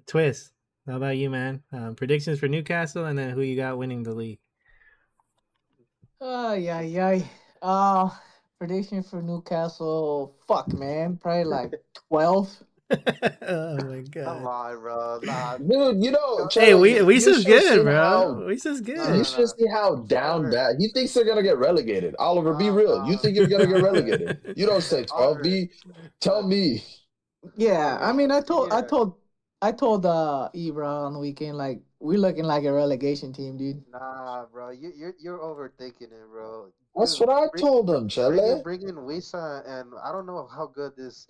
Twist. How about you, man? Predictions for Newcastle, and then who you got winning the league? Prediction for Newcastle. Fuck, man. Probably like 12. Oh my Come god. on, bro. Nah, Dude, you know, Hey, Chele, we you is should good, see bro. how We is you good. should see how down Oliver. bad he thinks they're gonna get relegated. Oliver, be Nah, real. You think you're gonna get Oliver. relegated? You don't say 12. Oliver. Tell me. Yeah, I mean, I told Yeah. Ibra on the weekend, like, we're looking like a relegation team, dude. Nah, bro. You're overthinking it, bro. That's Dude, what I told him, Chele. bring in Wisa, and I don't know how good this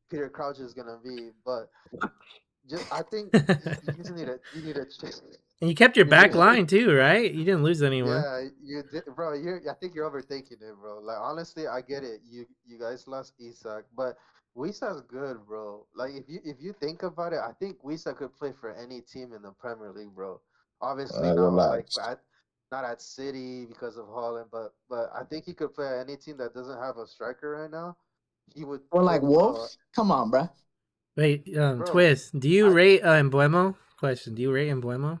Peter Crouch is gonna be, but I think you just need to And you kept your you back need- line too, right? You didn't lose anyone. Yeah, you did, bro. I think you're overthinking it, bro. Like honestly, I get it. You guys lost Isak, but Wisa's good, bro. Like if you think about it, I think Wisa could play for any team in the Premier League, bro. Obviously not like Relax. not at City because of Holland, but I think he could play at any team that doesn't have a striker right now. He would Or like fit well. Wolves? Come on, bruh. Wait, Bro, Twist. Do you rate Embuemo? Question. Do you rate Embuemo?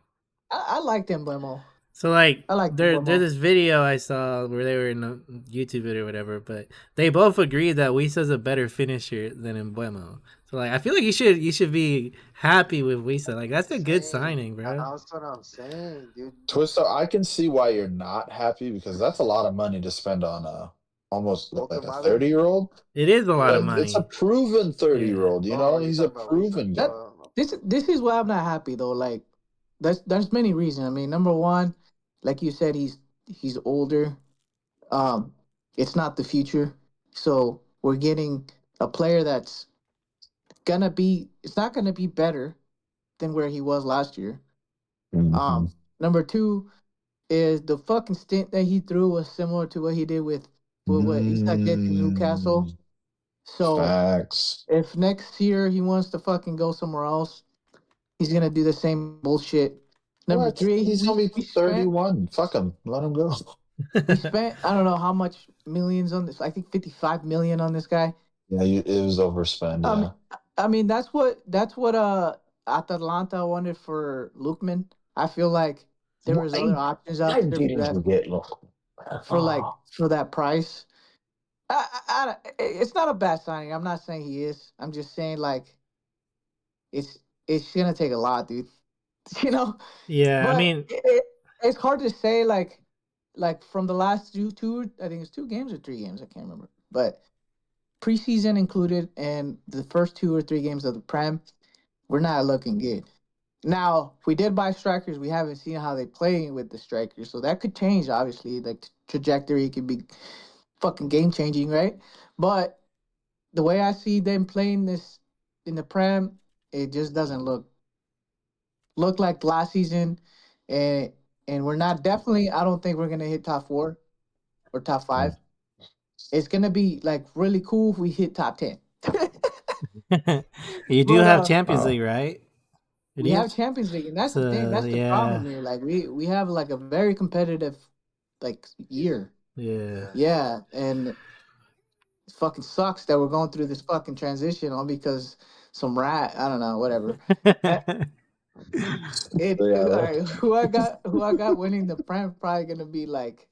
I like Mbeumo. So like, I like there's Mbeumo. this video I saw where they were in a YouTube video or whatever, but they both agreed that Wisa's a better finisher than Embuemo. So like, I feel like you should be happy with Wisa. Like that's a good signing, bro. That's what I'm saying, dude. Twister, I can see why you're not happy because that's a lot of money to spend on almost like a 30-year-old. It is a lot of money. It's a proven 30-year-old. You know, he's a proven guy. This is why I'm not happy though. Like, there's many reasons. I mean, number one, like you said, he's older. It's not the future, so we're getting a player that's gonna be. It's not gonna be better than where he was last year. Mhm. Number two is the fucking stint that he threw was similar to what he did with what Isak did to Newcastle. So Facts. if next year he wants to fucking go somewhere else, he's gonna do the same bullshit. Number three, he's gonna be 31. Fuck him. Let him go. We spent I don't know how much millions on this. I think 55 million on this guy. Yeah, it was overspent. Yeah. I mean that's what Atalanta wanted for Lookman. I feel like there was other options out there for that price. It's not a bad signing. I'm not saying he is. I'm just saying like it's gonna take a lot, dude. You know? Yeah, But I mean, it's hard to say like from the last two I think it's 2 games or 3 games, I can't remember. But preseason included and the first 2 or 3 games of the Prem, we're not looking good. Now, we did buy strikers. We haven't seen how they play with the strikers, so that could change. Obviously, the trajectory could be fucking game changing, right? But the way I see them playing this in the Prem, it just doesn't look like last season, and we're not definitely. I don't think we're gonna hit top 4 or top 5. It's gonna be like really cool if we hit top 10. You do But have Champions Oh. League, right? Or do we you have Champions League, and that's the thing. So That's the yeah, problem here. Like we have like a very competitive like year. yeah. Yeah, and it fucking sucks that we're going through this fucking transition all because some rat. I don't know, whatever. Uh, It So, all yeah, right. Who I got winning the prem probably gonna be like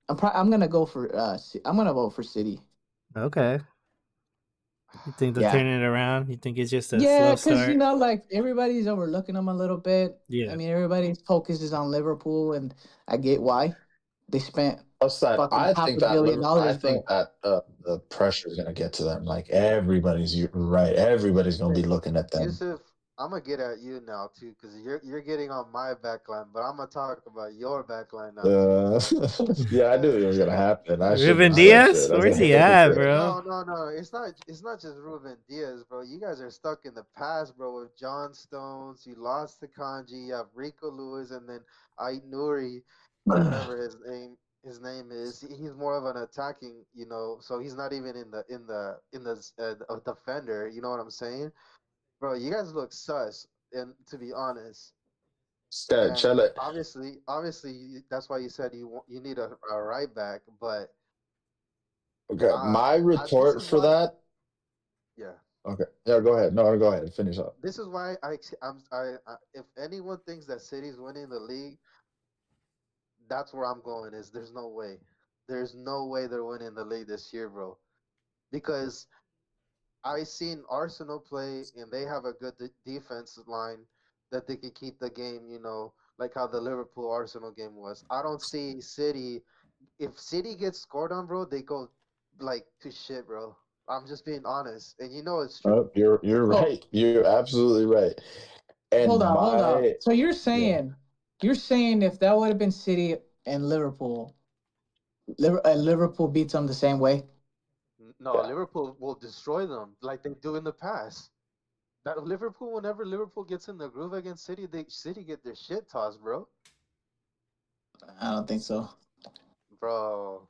I'm gonna go for I'm gonna vote for City. Okay. You think they'll Yeah. turn it around? You think it's just a Yeah, slow because start? like everybody's overlooking them a little bit. Yeah. I mean, everybody's focus is on Liverpool, and I get why they spent plus that fucking half a billion I dollars, think but that the pressure is gonna get to them. Like you're right. Everybody's gonna be Hey, looking at them. Yusuf, I'm gonna get at you now too, cause you're getting on my backline, but I'm gonna talk about your backline now too. Uh, yeah, I knew it was gonna happen. I shouldn't Ruben have said Diaz? shit as a Where's he at, hypocrite. bro? No. It's not just Ruben Diaz, bro. You guys are stuck in the past, bro. With John Stones, you lost to Kanji. You have Rico Lewis, and then Ait Nouri, whatever his name is. He's more of an attacking, so he's not even in the a defender. You know what I'm saying, bro? You guys look sus, and to be honest. Yeah, And Chele. obviously, that's why you said you need a right back. But Okay, my this retort is for why, that. yeah, Okay, yeah, go ahead. No, go ahead. Finish up. this is why if anyone thinks that City's winning the league, that's where I'm going. Is there's no way they're winning the league this year, bro. Because I seen Arsenal play, and they have a good defense line that they can keep the game. Like how the Liverpool Arsenal game was. I don't see City. If City gets scored on, bro, they go like to shit, bro. I'm just being honest, and it's true. Oh, you're oh, right. You're absolutely right. hold And on, hold on. my So yeah, you're saying if that would have been City and Liverpool, Liverpool beats them the same way? No, yeah. Liverpool will destroy them like they do in the past. That Liverpool, whenever Liverpool gets in the groove against City, City get their shit tossed, bro. I don't think so. Bro,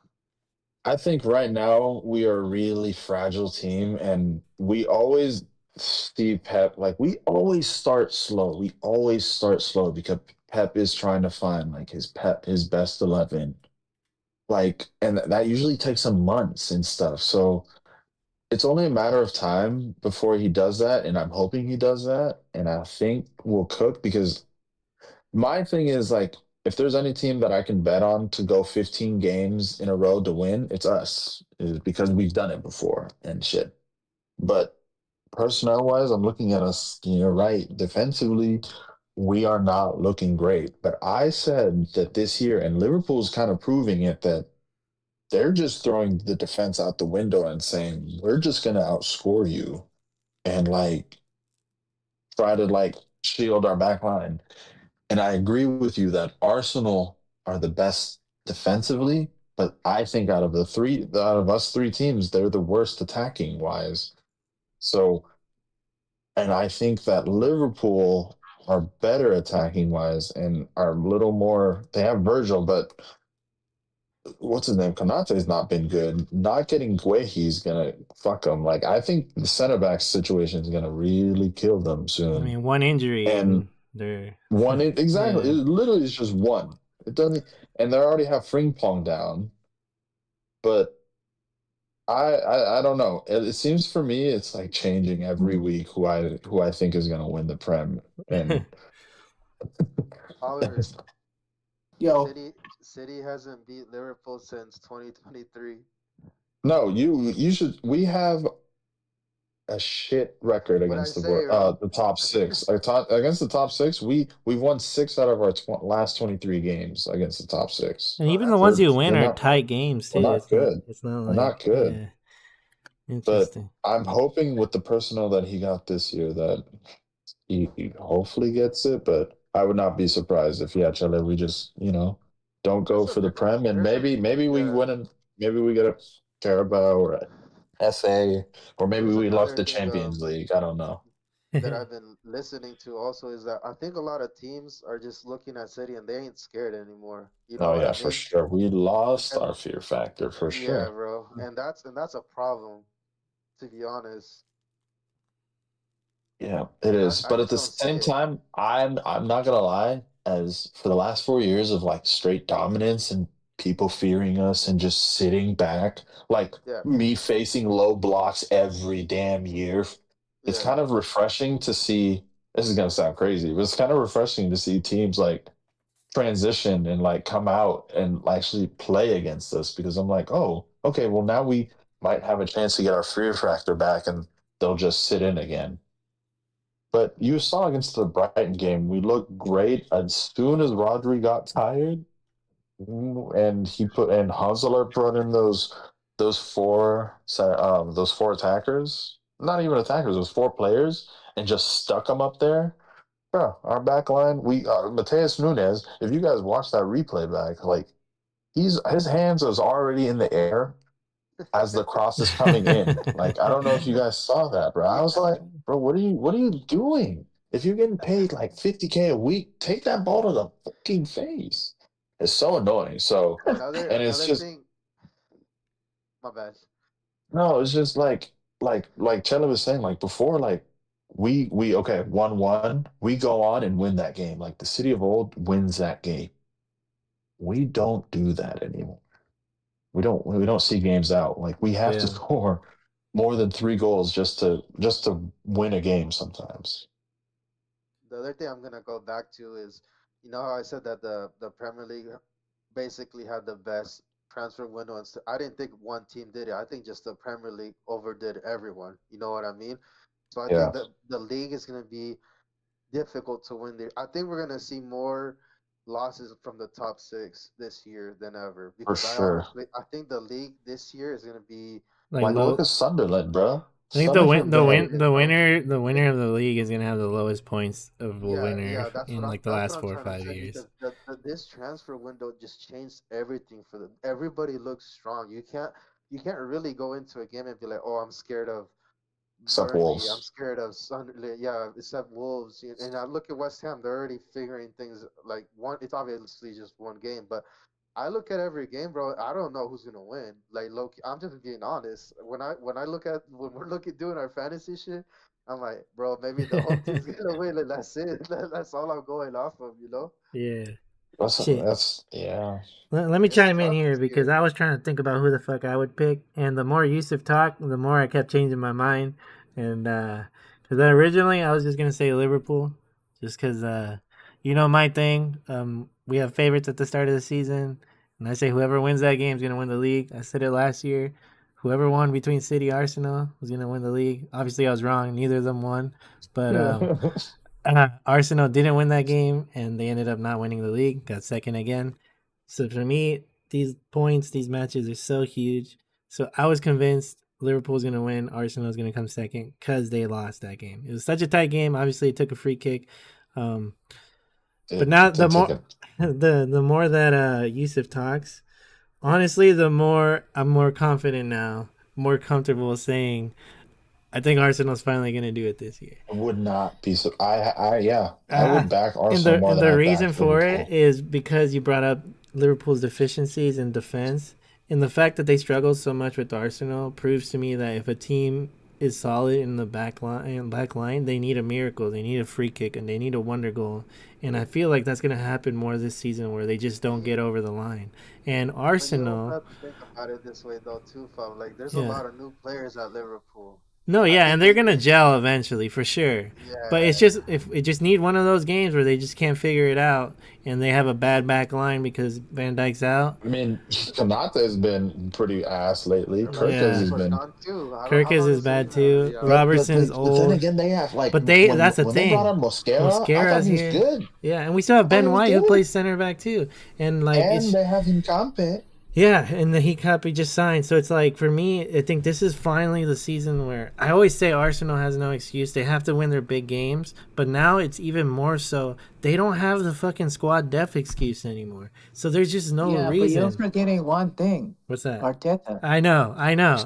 I think right now we are a really fragile team, and we always see Pep like we always start slow. We always start slow because Pep is trying to find like his best 11. Like, and that usually takes some months and stuff. So it's only a matter of time before he does that, and I'm hoping he does that. And I think we'll cook because my thing is like if there's any team that I can bet on to go 15 games in a row to win, it's us. Is because we've done it before and shit. But personnel wise, I'm looking at us, you're right. Defensively, we are not looking great. But I said that this year, and Liverpool's kind of proving it that they're just throwing the defense out the window and saying, we're just gonna outscore you and like try to like shield our back line. And I agree with you that Arsenal are the best defensively, but I think out of us three teams, they're the worst attacking wise. So, and I think that Liverpool are better attacking wise and are a little more. They have Virgil, but what's his name? Konate's not been good. Not getting Guehi's gonna fuck them. Like I think the center back situation is gonna really kill them I soon. mean, one injury And and they're exactly. It yeah. literally is just one. It doesn't, and they already have Frimpong down. But I don't know. It seems for me it's like changing every week who I think is gonna win the Prem. And Oliver, Yo, City hasn't beat Liverpool since 2023. no, you should. We have a shit record What I against say, bro? the top six. Against the top six, we've won 6 out of our last 23 games against the top six. And No, even the that's ones you We're win are not tight games we're too. not good. It's not We're like not good. yeah. But Interesting. I'm hoping with the personnel that he got this year that he hopefully gets it. But I would not be surprised if Chile, we just don't go there's a for the Prem, and there's a maybe we yeah. win and maybe we get a Carabao or a FA, or maybe There's we lost another the thing Champions League. I don't know. that I've been listening to also is that I think a lot of teams are just looking at City and they ain't scared anymore. You know Oh what yeah, I for mean? sure. We lost And our fear factor for yeah, sure. bro. And that's a problem to be honest. Yeah, it And is. I But at just the don't see same it. time, I'm not gonna lie, as for the last 4 years of like straight dominance and people fearing us and just sitting back, like Yeah, me facing low blocks every damn year, it's yeah, kind of refreshing to see. This is gonna sound crazy, but it's kind of refreshing to see teams like transition and like come out and actually play against us because I'm like, oh, okay, well now we might have a chance to get our fear factor back and they'll just sit in again. But you saw against the Brighton game, we looked great as soon as Rodri got tired, and he put and Hansler put in those four attackers, not even attackers, those four players, and just stuck them up there. Bro, our back line, we Mateus Nunes. If you guys watch that replay back, like his hands was already in the air as the cross is coming in. Like I don't know if you guys saw that, bro. I was yeah. like, bro, what are you doing? If you're getting paid like 50K a week, take that ball to the fucking face. It's so annoying. So, and it's Another just thing. My bad. no, it's just like Chella was saying, like before, like we okay, 1-1, we go on and win that game. Like the city of old wins that game. We don't do that anymore. We don't see games out. Like we have to Yeah. score more than 3 goals just to win a game sometimes. The other thing I'm gonna go back to is, you know how I said that the Premier League basically had the best transfer window, and I didn't think one team did it. I think just the Premier League overdid everyone. You know what I mean? So I Yeah, think that the league is gonna be difficult to win there. I think we're gonna see more losses from the top six this year than ever for because sure. I think the league this year is gonna be Like Like look low. at Sunderland, bro. I think the win Sunderland the got win overrated, the bro. winner of the league is gonna have the lowest points of a Yeah, winner yeah, in like the that's last what I'm four or trying to five say years. because this transfer window just changed everything for them. Everybody looks strong. You can't really go into a game and be like, oh, I'm scared of except Burnley. I'm Wolves. scared of Sunderland. Yeah, except Wolves. And I look at West Ham. They're already figuring things like one. It's obviously just one game, but I look at every game, bro. I don't know who's gonna win. Like Loki, I'm just being honest. When I look at when we're looking doing our fantasy shit, I'm like, bro, maybe the home team's gonna win, and that's it. That's all I'm going off of, you know. Yeah. That's Shit. that's yeah. Let me It's chime in tough here this because year. I was trying to think about who the fuck I would pick, and the more Yusuf talked, the more I kept changing my mind. And because originally I was just gonna say Liverpool, just because my thing. We have favorites at the start of the season, and I say whoever wins that game is gonna win the league. I said it last year. Whoever won between City Arsenal was gonna win the league. Obviously, I was wrong. Neither of them won, but Arsenal didn't win that game, and they ended up not winning the league. Got second again. So for me, these points, these matches are so huge. So I was convinced Liverpool's going to win. Arsenal's going to come second because they lost that game. It was such a tight game. Obviously, it took a free kick. Um, but It now the did take more a the more that Yusuf talks, honestly, the more I'm more confident now, more comfortable saying I think Arsenal's finally going to do it this year. I would not be so I Uh, would back and Arsenal the more and than the I reason back for it Liverpool. is because you brought up Liverpool's deficiencies in defense, and the fact that they struggle so much with Arsenal proves to me that if a team is solid in the back line, they need a miracle, they need a free kick, and they need a wonder goal. And I feel like that's gonna happen more this season, where they just don't Mhm. get over the line. And But you also Arsenal, have to think about it this way though, too, fam. Like, there's a yeah, lot of new players at Liverpool. no, I yeah, and think they're gonna gel eventually for sure. But it's yeah. just if it just need one of those games where they just can't figure it out, and they have a bad back line because Van Dyke's out. I mean, Kanata has been pretty ass lately. Kirkes Yeah, has Rashford's been gone too. How Kirkis long is is he bad gonna too. be out? Robertson's but then old, again they have like but they when that's the when they brought thing. on Mosquera, I thought Mosquera's he was here. good. Yeah, and we still have I thought he Ben was White who good. plays center back too. And like And it's they have Hincampe. yeah, and the Heat Cup he just signed. So it's like for me, I think this is finally the season where I always say Arsenal has no excuse. They have to win their big games, but now it's even more so. They don't have the fucking squad depth excuse anymore. So there's just no Yeah, but you're reason. forgetting one thing. What's that? Arteta. I know,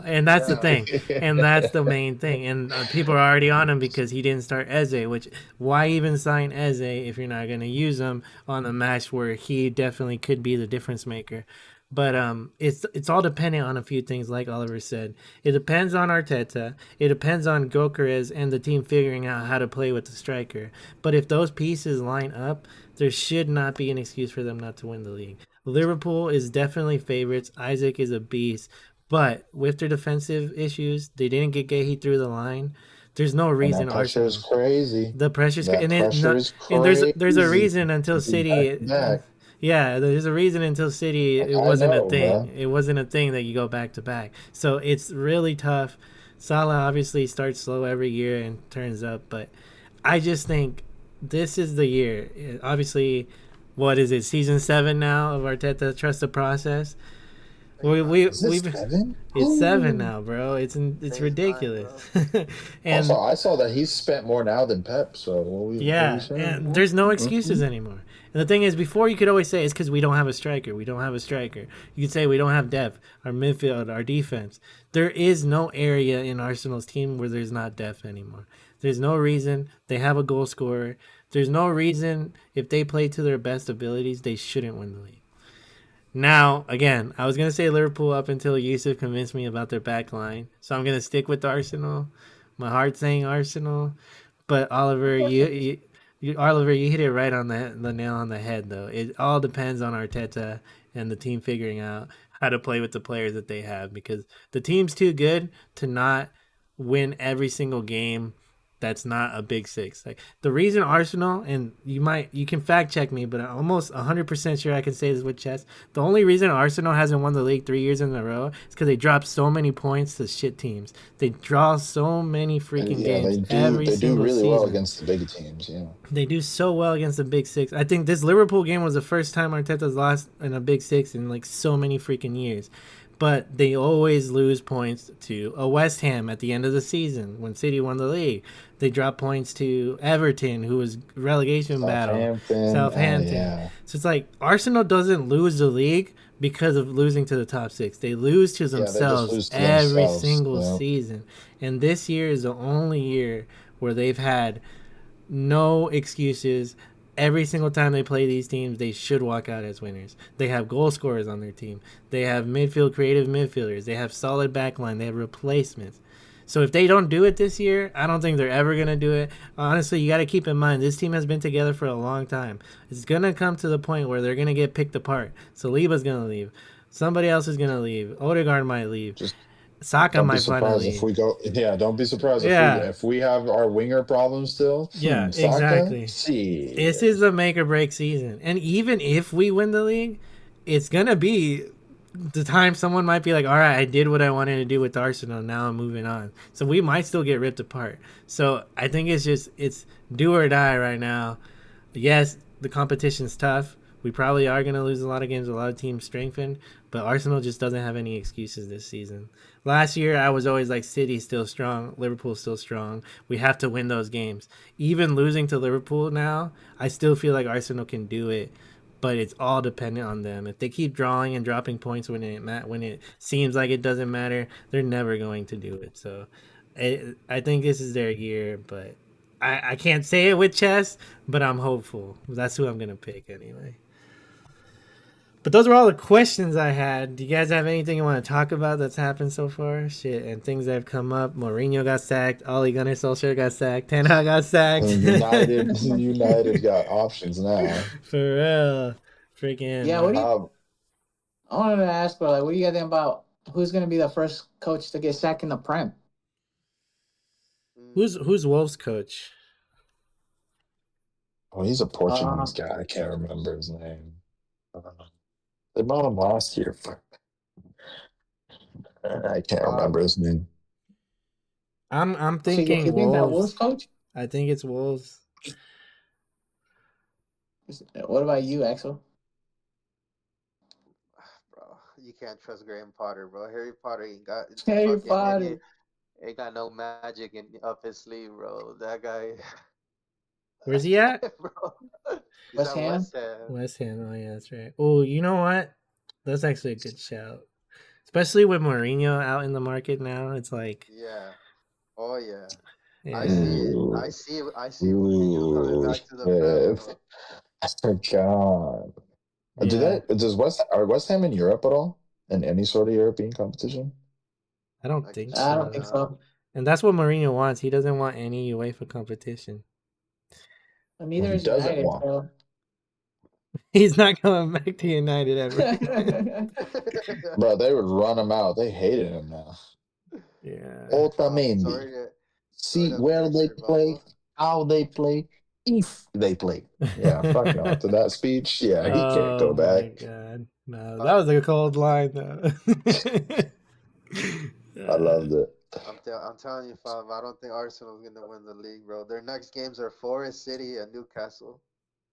and that's the Yeah. thing, and that's the main thing. And people are already on him because he didn't start Eze. Which why even sign Eze if you're not going to use him on the match where he definitely could be the difference maker? But it's all dependent on a few things, like Oliver said. It depends on Arteta. It depends on Gyökeres and the team figuring out how to play with the striker. But if those pieces line up, there should not be an excuse for them not to win the league. Liverpool is definitely favorites. Isaac is a beast, but with their defensive issues, they didn't get Gahey through the line. There's no And reason that pressure is Arsenal. crazy. The pressure's That and it pressure not, is and there's a crazy. reason until This is back City. to back. Yeah, there's a reason until City it I wasn't a know, thing. bro. It wasn't a thing that you go back to back. So it's really tough. Salah obviously starts slow every year and turns up, but I just think this is the year. Obviously, what is it? Season 7 now of Arteta Trust the Process. Is this We've 7? It's 7 Ooh. now, bro. It's Phase 9, ridiculous. bro. And Also, I saw that he's spent more now than Pep. So what we yeah, saying? and there's no excuses anymore. And the thing is, before you could always say it's because we don't have a striker. We don't have a striker. You could say we don't have depth, our midfield, our defense. There is no area in Arsenal's team where there's not depth anymore. There's no reason they have a goal scorer. There's no reason if they play to their best abilities, they shouldn't win the league. Now, again, I was gonna say Liverpool up until Yusuf convinced me about their back line, so I'm gonna stick with Arsenal. My heart's saying Arsenal, but Oliver, Oliver, you hit it right on the nail on the head. Though it all depends on Arteta and the team figuring out how to play with the players that they have, because the team's too good to not win every single game. That's not a big six. Like the reason Arsenal, and you can fact check me, but I'm almost 100% sure I can say this with chest. The only reason Arsenal hasn't won the league 3 years in a row is because they drop so many points to shit teams. They draw so many freaking Yeah, games they every do. They do single really season. well against the big teams. Yeah. They do so well against the big six. I think this Liverpool game was the first time Arteta's lost in a big six in like so many freaking years. But they always lose points to a West Ham at the end of the season when City won the league. They drop points to Everton, who was relegation battle. Southampton. Yeah. So it's like Arsenal doesn't lose the league because of losing to the top six. They lose to they just themselves lose to every themselves, single yeah. season. And this year is the only year where they've had no excuses. Every single time they play these teams, they should walk out as winners. They have goal scorers on their team. They have creative midfielders. They have solid backline. They have replacements. So if they don't do it this year, I don't think they're ever going to do it. Honestly, you got to keep in mind, this team has been together for a long time. It's going to come to the point where they're going to get picked apart. Saliba's going to leave. Somebody else is going to leave. Odegaard might leave. Saka Don't be might finally surprised if we go. Yeah, don't be surprised Yeah. if we have our winger problems still. Yeah, Saka? exactly. See, This is a make or break season. And even if we win the league, it's going to be the time someone might be like, all right, I did what I wanted to do with Arsenal. Now I'm moving on. So we might still get ripped apart. So I think it's do or die right now. Yes, the competition's tough. We probably are going to lose a lot of games. A lot of teams strengthened. But Arsenal just doesn't have any excuses this season. Last year, I was always like, City's still strong. Liverpool's still strong. We have to win those games. Even losing to Liverpool now, I still feel like Arsenal can do it. But it's all dependent on them. If they keep drawing and dropping points when it seems like it doesn't matter, they're never going to do it. So I think this is their year. But I can't say it with chest, but I'm hopeful. That's who I'm going to pick anyway. But those are all the questions I had. Do you guys have anything you want to talk about that's happened so far? Shit, and things that have come up. Mourinho got sacked. Ole Gunnar Solskjaer got sacked. Ten Hag got sacked. United got options now. For real. Freaking. Yeah, what do you? I wanted to ask, bro, like, what do you guys think about who's going to be the first coach to get sacked in the Prem? Who's Wolves' coach? Oh, he's a Portuguese guy. I can't remember his name. They bought him last year. I can't remember his name. I'm thinking So you think that Wolves coach? I think it's Wolves. What about you, Axel? Bro, you can't trust Graham Potter, bro. Harry Potter ain't got ain't got no magic up his sleeve, bro. That guy. Where's he at? Bro. West Ham. West Ham. Oh yeah, that's right. Oh, you know what? That's actually a good shout. Especially with Mourinho out in the market now, it's like Oh yeah. I see Ooh, Mourinho coming back to the Prem, bro. God. Yeah, Does West Ham in Europe at all? In any sort of European competition? I don't I can think check I don't it so. think out. so. And that's what Mourinho wants. He doesn't want any UEFA competition. And Well, neither he is doesn't United. want. So. He's not going back to United ever. Bro, they would run him out. They hated him now. Yeah. Otamendi. Sorry See to where pierce they your play, bubble. how they play, if they play. Yeah, fuck no. After that speech, yeah, he can't Oh go my back. god. No, Uh, that was a cold line though. I loved it. I'm telling you, Fav, I don't think Arsenal's gonna win the league, bro. Their next games are Forest City and Newcastle.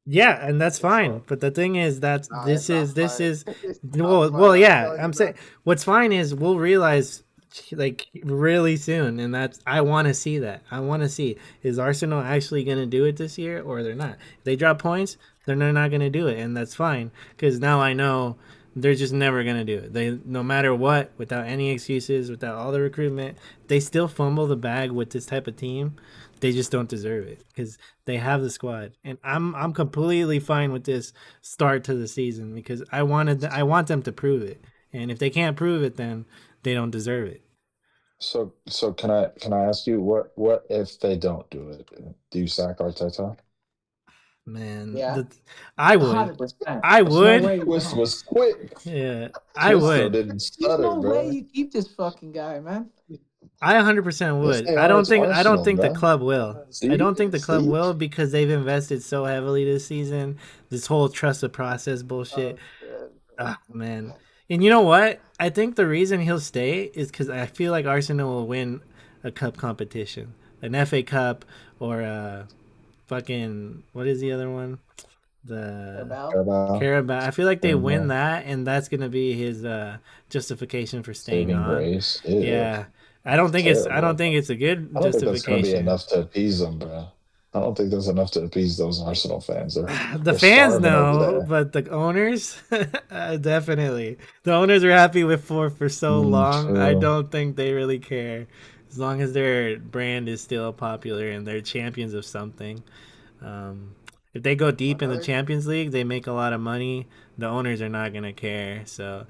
Yeah, and that's It's fine. But the thing is that Nah, it's this not is fine. It's not well fine. I'm yeah, telling I'm you, saying bro. what's fine is we'll realize like really soon, and that's I want to see that. I want to see is Arsenal actually going to do it this year or they're not. If they drop points, then they're not going to do it, and that's fine because now I know they're just never going to do it. They no matter what, without any excuses, without all the recruitment, they still fumble the bag with this type of team. They just don't deserve it because they have the squad, and I'm completely fine with this start to the season because I want them to prove it, and if they can't prove it, then they don't deserve it. So can I ask you what if they don't do it? Do you sack Arteta? Man, Yeah, I would, 100%. I There's no would, way you Twist don't. was quick. yeah, I Twist though would. didn't There's stutter, no way bro. you keep this fucking guy, man. I 100% Yes, would. they are. It's I don't Arsenal, think the bro. club will. I See, don't think the club see. will because they've invested so heavily this season. This whole trust the process bullshit. Oh, shit. Ah, man. And you know what? I think the reason he'll stay is because I feel like Arsenal will win a cup competition, an FA Cup or a fucking what is the other one? The About Carabao, Carabao. I feel like they win Carabao. that, and that's gonna be his justification for staying Saving on. grace. Ew, Yeah, that's I don't terrible. think it's a good I don't think that's gonna be justification. enough to appease them, bro. I don't think there's enough to appease those Arsenal fans. The They're fans starving over know, there. but the owners, definitely. The owners are happy with four for so long. I True. don't think they really care, as long as their brand is still popular and they're champions of something. Um, if they go deep in the Another Champions League, they make a lot of money. The owners are not gonna care. So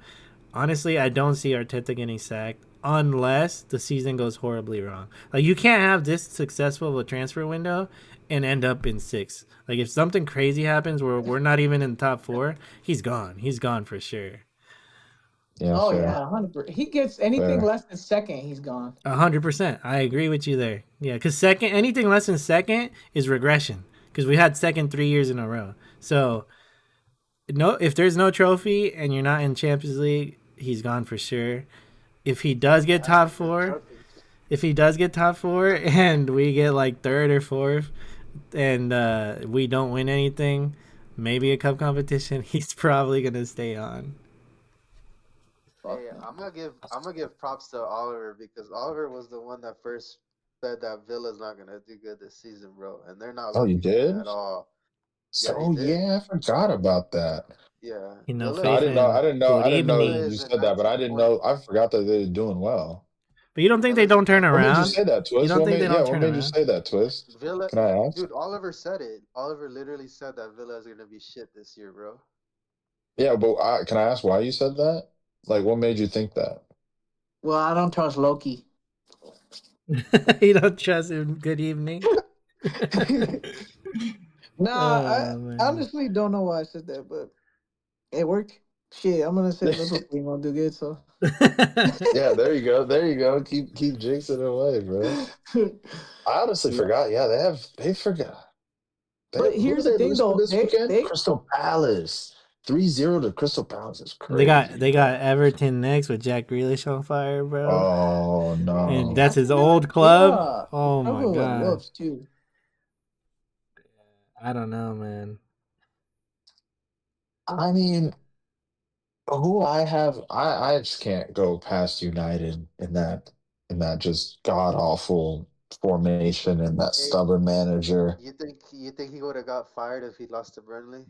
honestly, I don't see Arteta getting sacked unless the season goes horribly wrong. Like you can't have this successful of a transfer window and end up in six. Like if something crazy happens where we're not even in the top four, he's gone. He's gone for sure. Yeah, oh fair, yeah, 100%. He gets anything fair. less than second, he's gone. 100%. I agree with you there. Yeah, because second, anything less than second is regression. Because we had second 3 years in a row. So no, if there's no trophy and you're not in Champions League, he's gone for sure. If he does get top four, if he does get top four and we get like third or fourth and we don't win anything, maybe a cup competition, he's probably gonna stay on. Fuck Hey, no. I'm gonna give props to Oliver because Oliver was the one that first said that Villa's not gonna do good this season, bro, and they're not Oh, you looking good did? at all. Yeah, he So did. yeah, I forgot about that. Yeah, You know, Villa No, I faith didn't know. in good I didn't know Villa evening. you is in said that, but I 19th didn't point. know. I forgot that they were doing well. But you don't think they Villa's in don't turn What made you 19th. around? say that, You Twist? don't think they don't What turn made you around? say that, Twist? Villa, Can I ask? dude, Oliver said it. Oliver literally said that Villa is gonna be shit this year, bro. Yeah, but can I ask why you said that? Like, what made you think that? Well, I don't trust Loki. You don't trust him. Good evening. Nah, I Oh man. honestly don't know why I said that, but it worked. Shit, I'm gonna say Liverpool ain't gonna do good, so. Yeah, there you go. There you go. Keep jinxing it away, bro. I honestly Yeah. forgot. Yeah, they forgot. But Who here's did the they thing, lose to though. this weekend? They Crystal Palace. 3-0 to Crystal Palace is crazy, they bro. got Everton next with Jack Grealish on fire, bro. Oh And no. that's his feel like old club. they're Oh my struggling with god. Wolves too. I don't know, man. I mean, who I just can't go past United in that just god awful formation and that Hey, stubborn manager. you think he would have got fired if he lost to Burnley?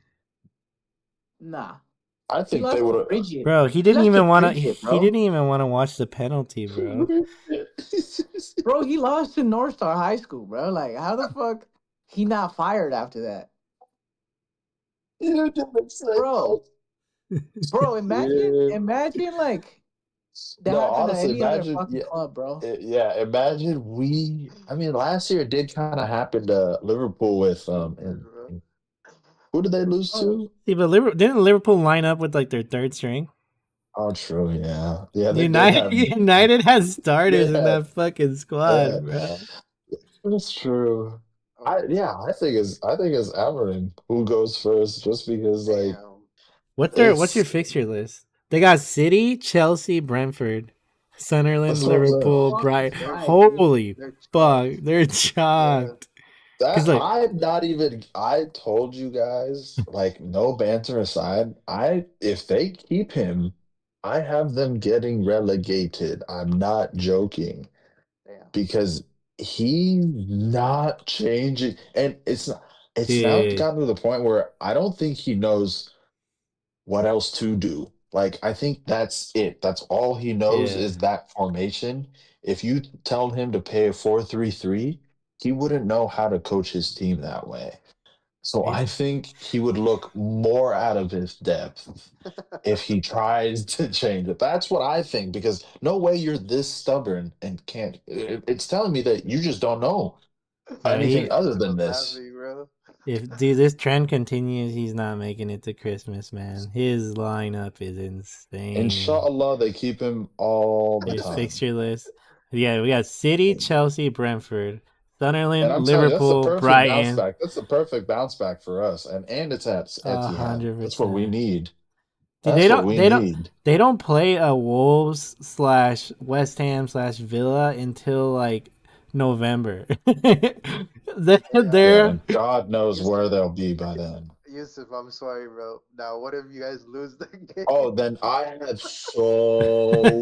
Nah, I he think they lost to would Bridget. Bro, He lost to Bridget, he bro. didn't even want to watch the penalty, bro. have. Bro, he lost to North Star High School, bro. Like, how the fuck he not fired after that, You didn't say bro? that. Bro, Yeah. imagine like that No, happened to honestly, any other imagine. fucking club, bro. Yeah, imagine I mean, last year it did kind of happen to Liverpool with Dude, bro. who did they lose Bro, to? See, but didn't Liverpool line up with like their third string? Oh, true. Yeah, yeah, they did United have. United has starters in Yeah, that fucking yeah, squad, bro. that's true. Oh, I think it's Amarin who goes first, just because like damn. What's your it's fixture list? They got City, Chelsea, Brentford, Sunderland, that's what I'm saying. Liverpool, fucking Brighton. They're right, dude. Holy they're fuck, chalked. they're Yeah. chalked. Cause That like, I'm not even. I told you guys, like, no banter aside. If they keep him, I have them getting relegated. I'm not joking Damn. because he's not changing, and it's now dude, gotten to the point where I don't think he knows what else to do. Like, I think that's it. That's all he knows yeah, is that formation. If you tell him to play a 4-3-3, he wouldn't know how to coach his team that way. So yeah. I think he would look more out of his depth if he tries to change it. That's what I think, because no way you're this stubborn and can't. It's telling me that you just don't know No, anything he other I'm than this. laughing, bro. if dude this trend continues, he's not making it to Christmas, man. His lineup is insane. Inshallah, they keep him all the His time. fixture list. Yeah, we got City, Chelsea, Brentford, And Sunderland, I'm telling you, that's the Liverpool, perfect bounce Brighton. back. That's the perfect bounce back for us. And it's at Etihad. That's what we 100%. need. Dude, That's what we need. they don't play a Wolves slash West Ham slash Villa until like November. Yeah. Yeah, They're and God knows Yusuf, where they'll be by then. Yusuf, I'm sorry, bro. Now, what if you guys lose the game? Oh, then I had so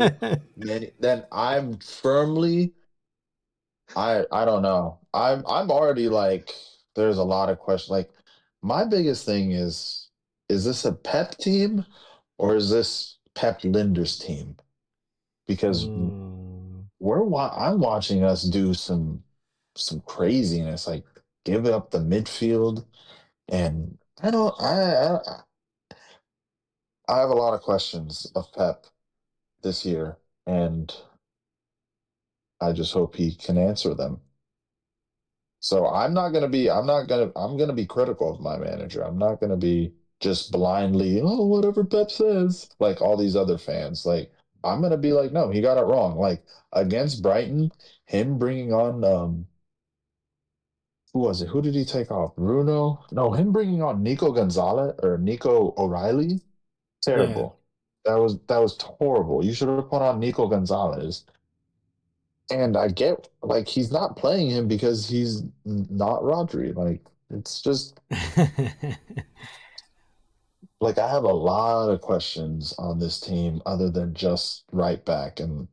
many. Then I'm firmly. I don't know. I'm already like. There's a lot of questions. Like, my biggest thing is this a Pep team or is this Pep Linder's team? Because Mm. I'm watching us do some craziness, like give up the midfield, and I don't. I have a lot of questions of Pep this year, and I just hope he can answer them. So I'm gonna be critical of my manager. I'm not gonna be just blindly, oh, whatever Pep says, like all these other fans. Like, I'm gonna be like, no, he got it wrong. Like, against Brighton, him bringing on who was it? Who did he take off? Bruno? No, him bringing on Nico Gonzalez or Nico O'Reilly. Yeah. Terrible. That was horrible. You should have put on Nico Gonzalez. And I get, like, he's not playing him because he's not Rodri. Like, it's just like I have a lot of questions on this team other than just right back. And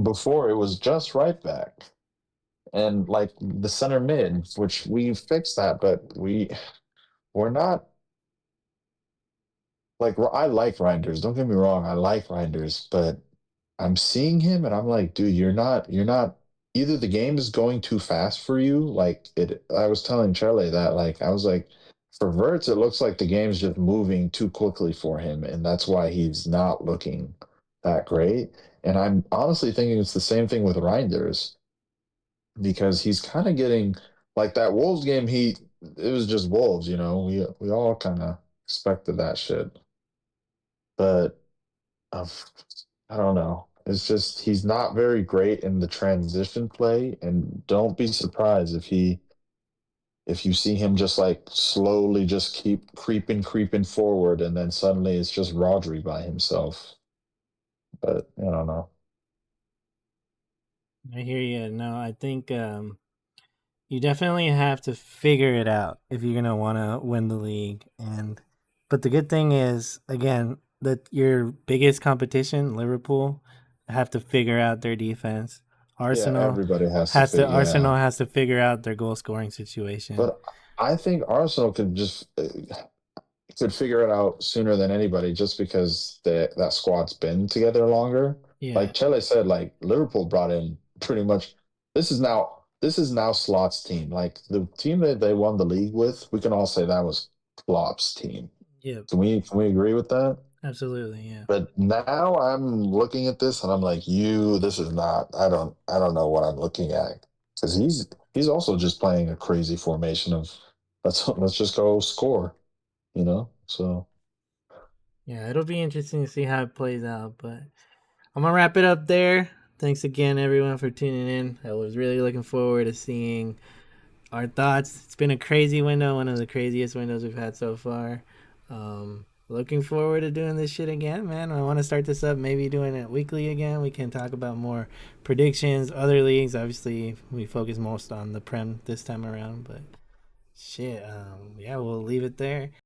before it was just right back. And like the center mid, which we fixed that, but we're not like, I like Reinders. Don't get me wrong, I like Reinders, but I'm seeing him and I'm like, dude, you're not either the game is going too fast for you. Like it I was telling Chele that, like, I was like, for Verts, it looks like the game's just moving too quickly for him, and that's why he's not looking that great. And I'm honestly thinking it's the same thing with Reinders because he's kind of getting like that Wolves game, it was just Wolves, we all kind of expected that shit. But of I don't know. It's just he's not very great in the transition play, and don't be surprised if you see him just like slowly just keep creeping forward, and then suddenly it's just Rodri by himself. But I don't know. I hear you. No, I think you definitely have to figure it out if you're gonna want to win the league. And but the good thing is, again, that your biggest competition, Liverpool, have to figure out their defense. Yeah, Arsenal everybody has to fit. Arsenal Yeah, has to figure out their goal scoring situation. but I think Arsenal could figure it out sooner than anybody just because that squad's been together longer. Yeah, Like Chele said, like Liverpool brought in pretty much this is now Slot's team. Like the team that they won the league with, we can all say that was Klopp's team. yeah, Can we agree with that? Absolutely, yeah. But now I'm looking at this and I'm like, this is not. I don't know what I'm looking at because he's also just playing a crazy formation of let's just go score, So Yeah, it'll be interesting to see how it plays out. But I'm gonna wrap it up there. Thanks again, everyone, for tuning in. I was really looking forward to seeing our thoughts. It's been a crazy window, one of the craziest windows we've had so far. Looking forward to doing this shit again, man. I want to start this up, maybe doing it weekly again. We can talk about more predictions, other leagues. Obviously, we focus most on the Prem this time around, but shit, yeah, we'll leave it there.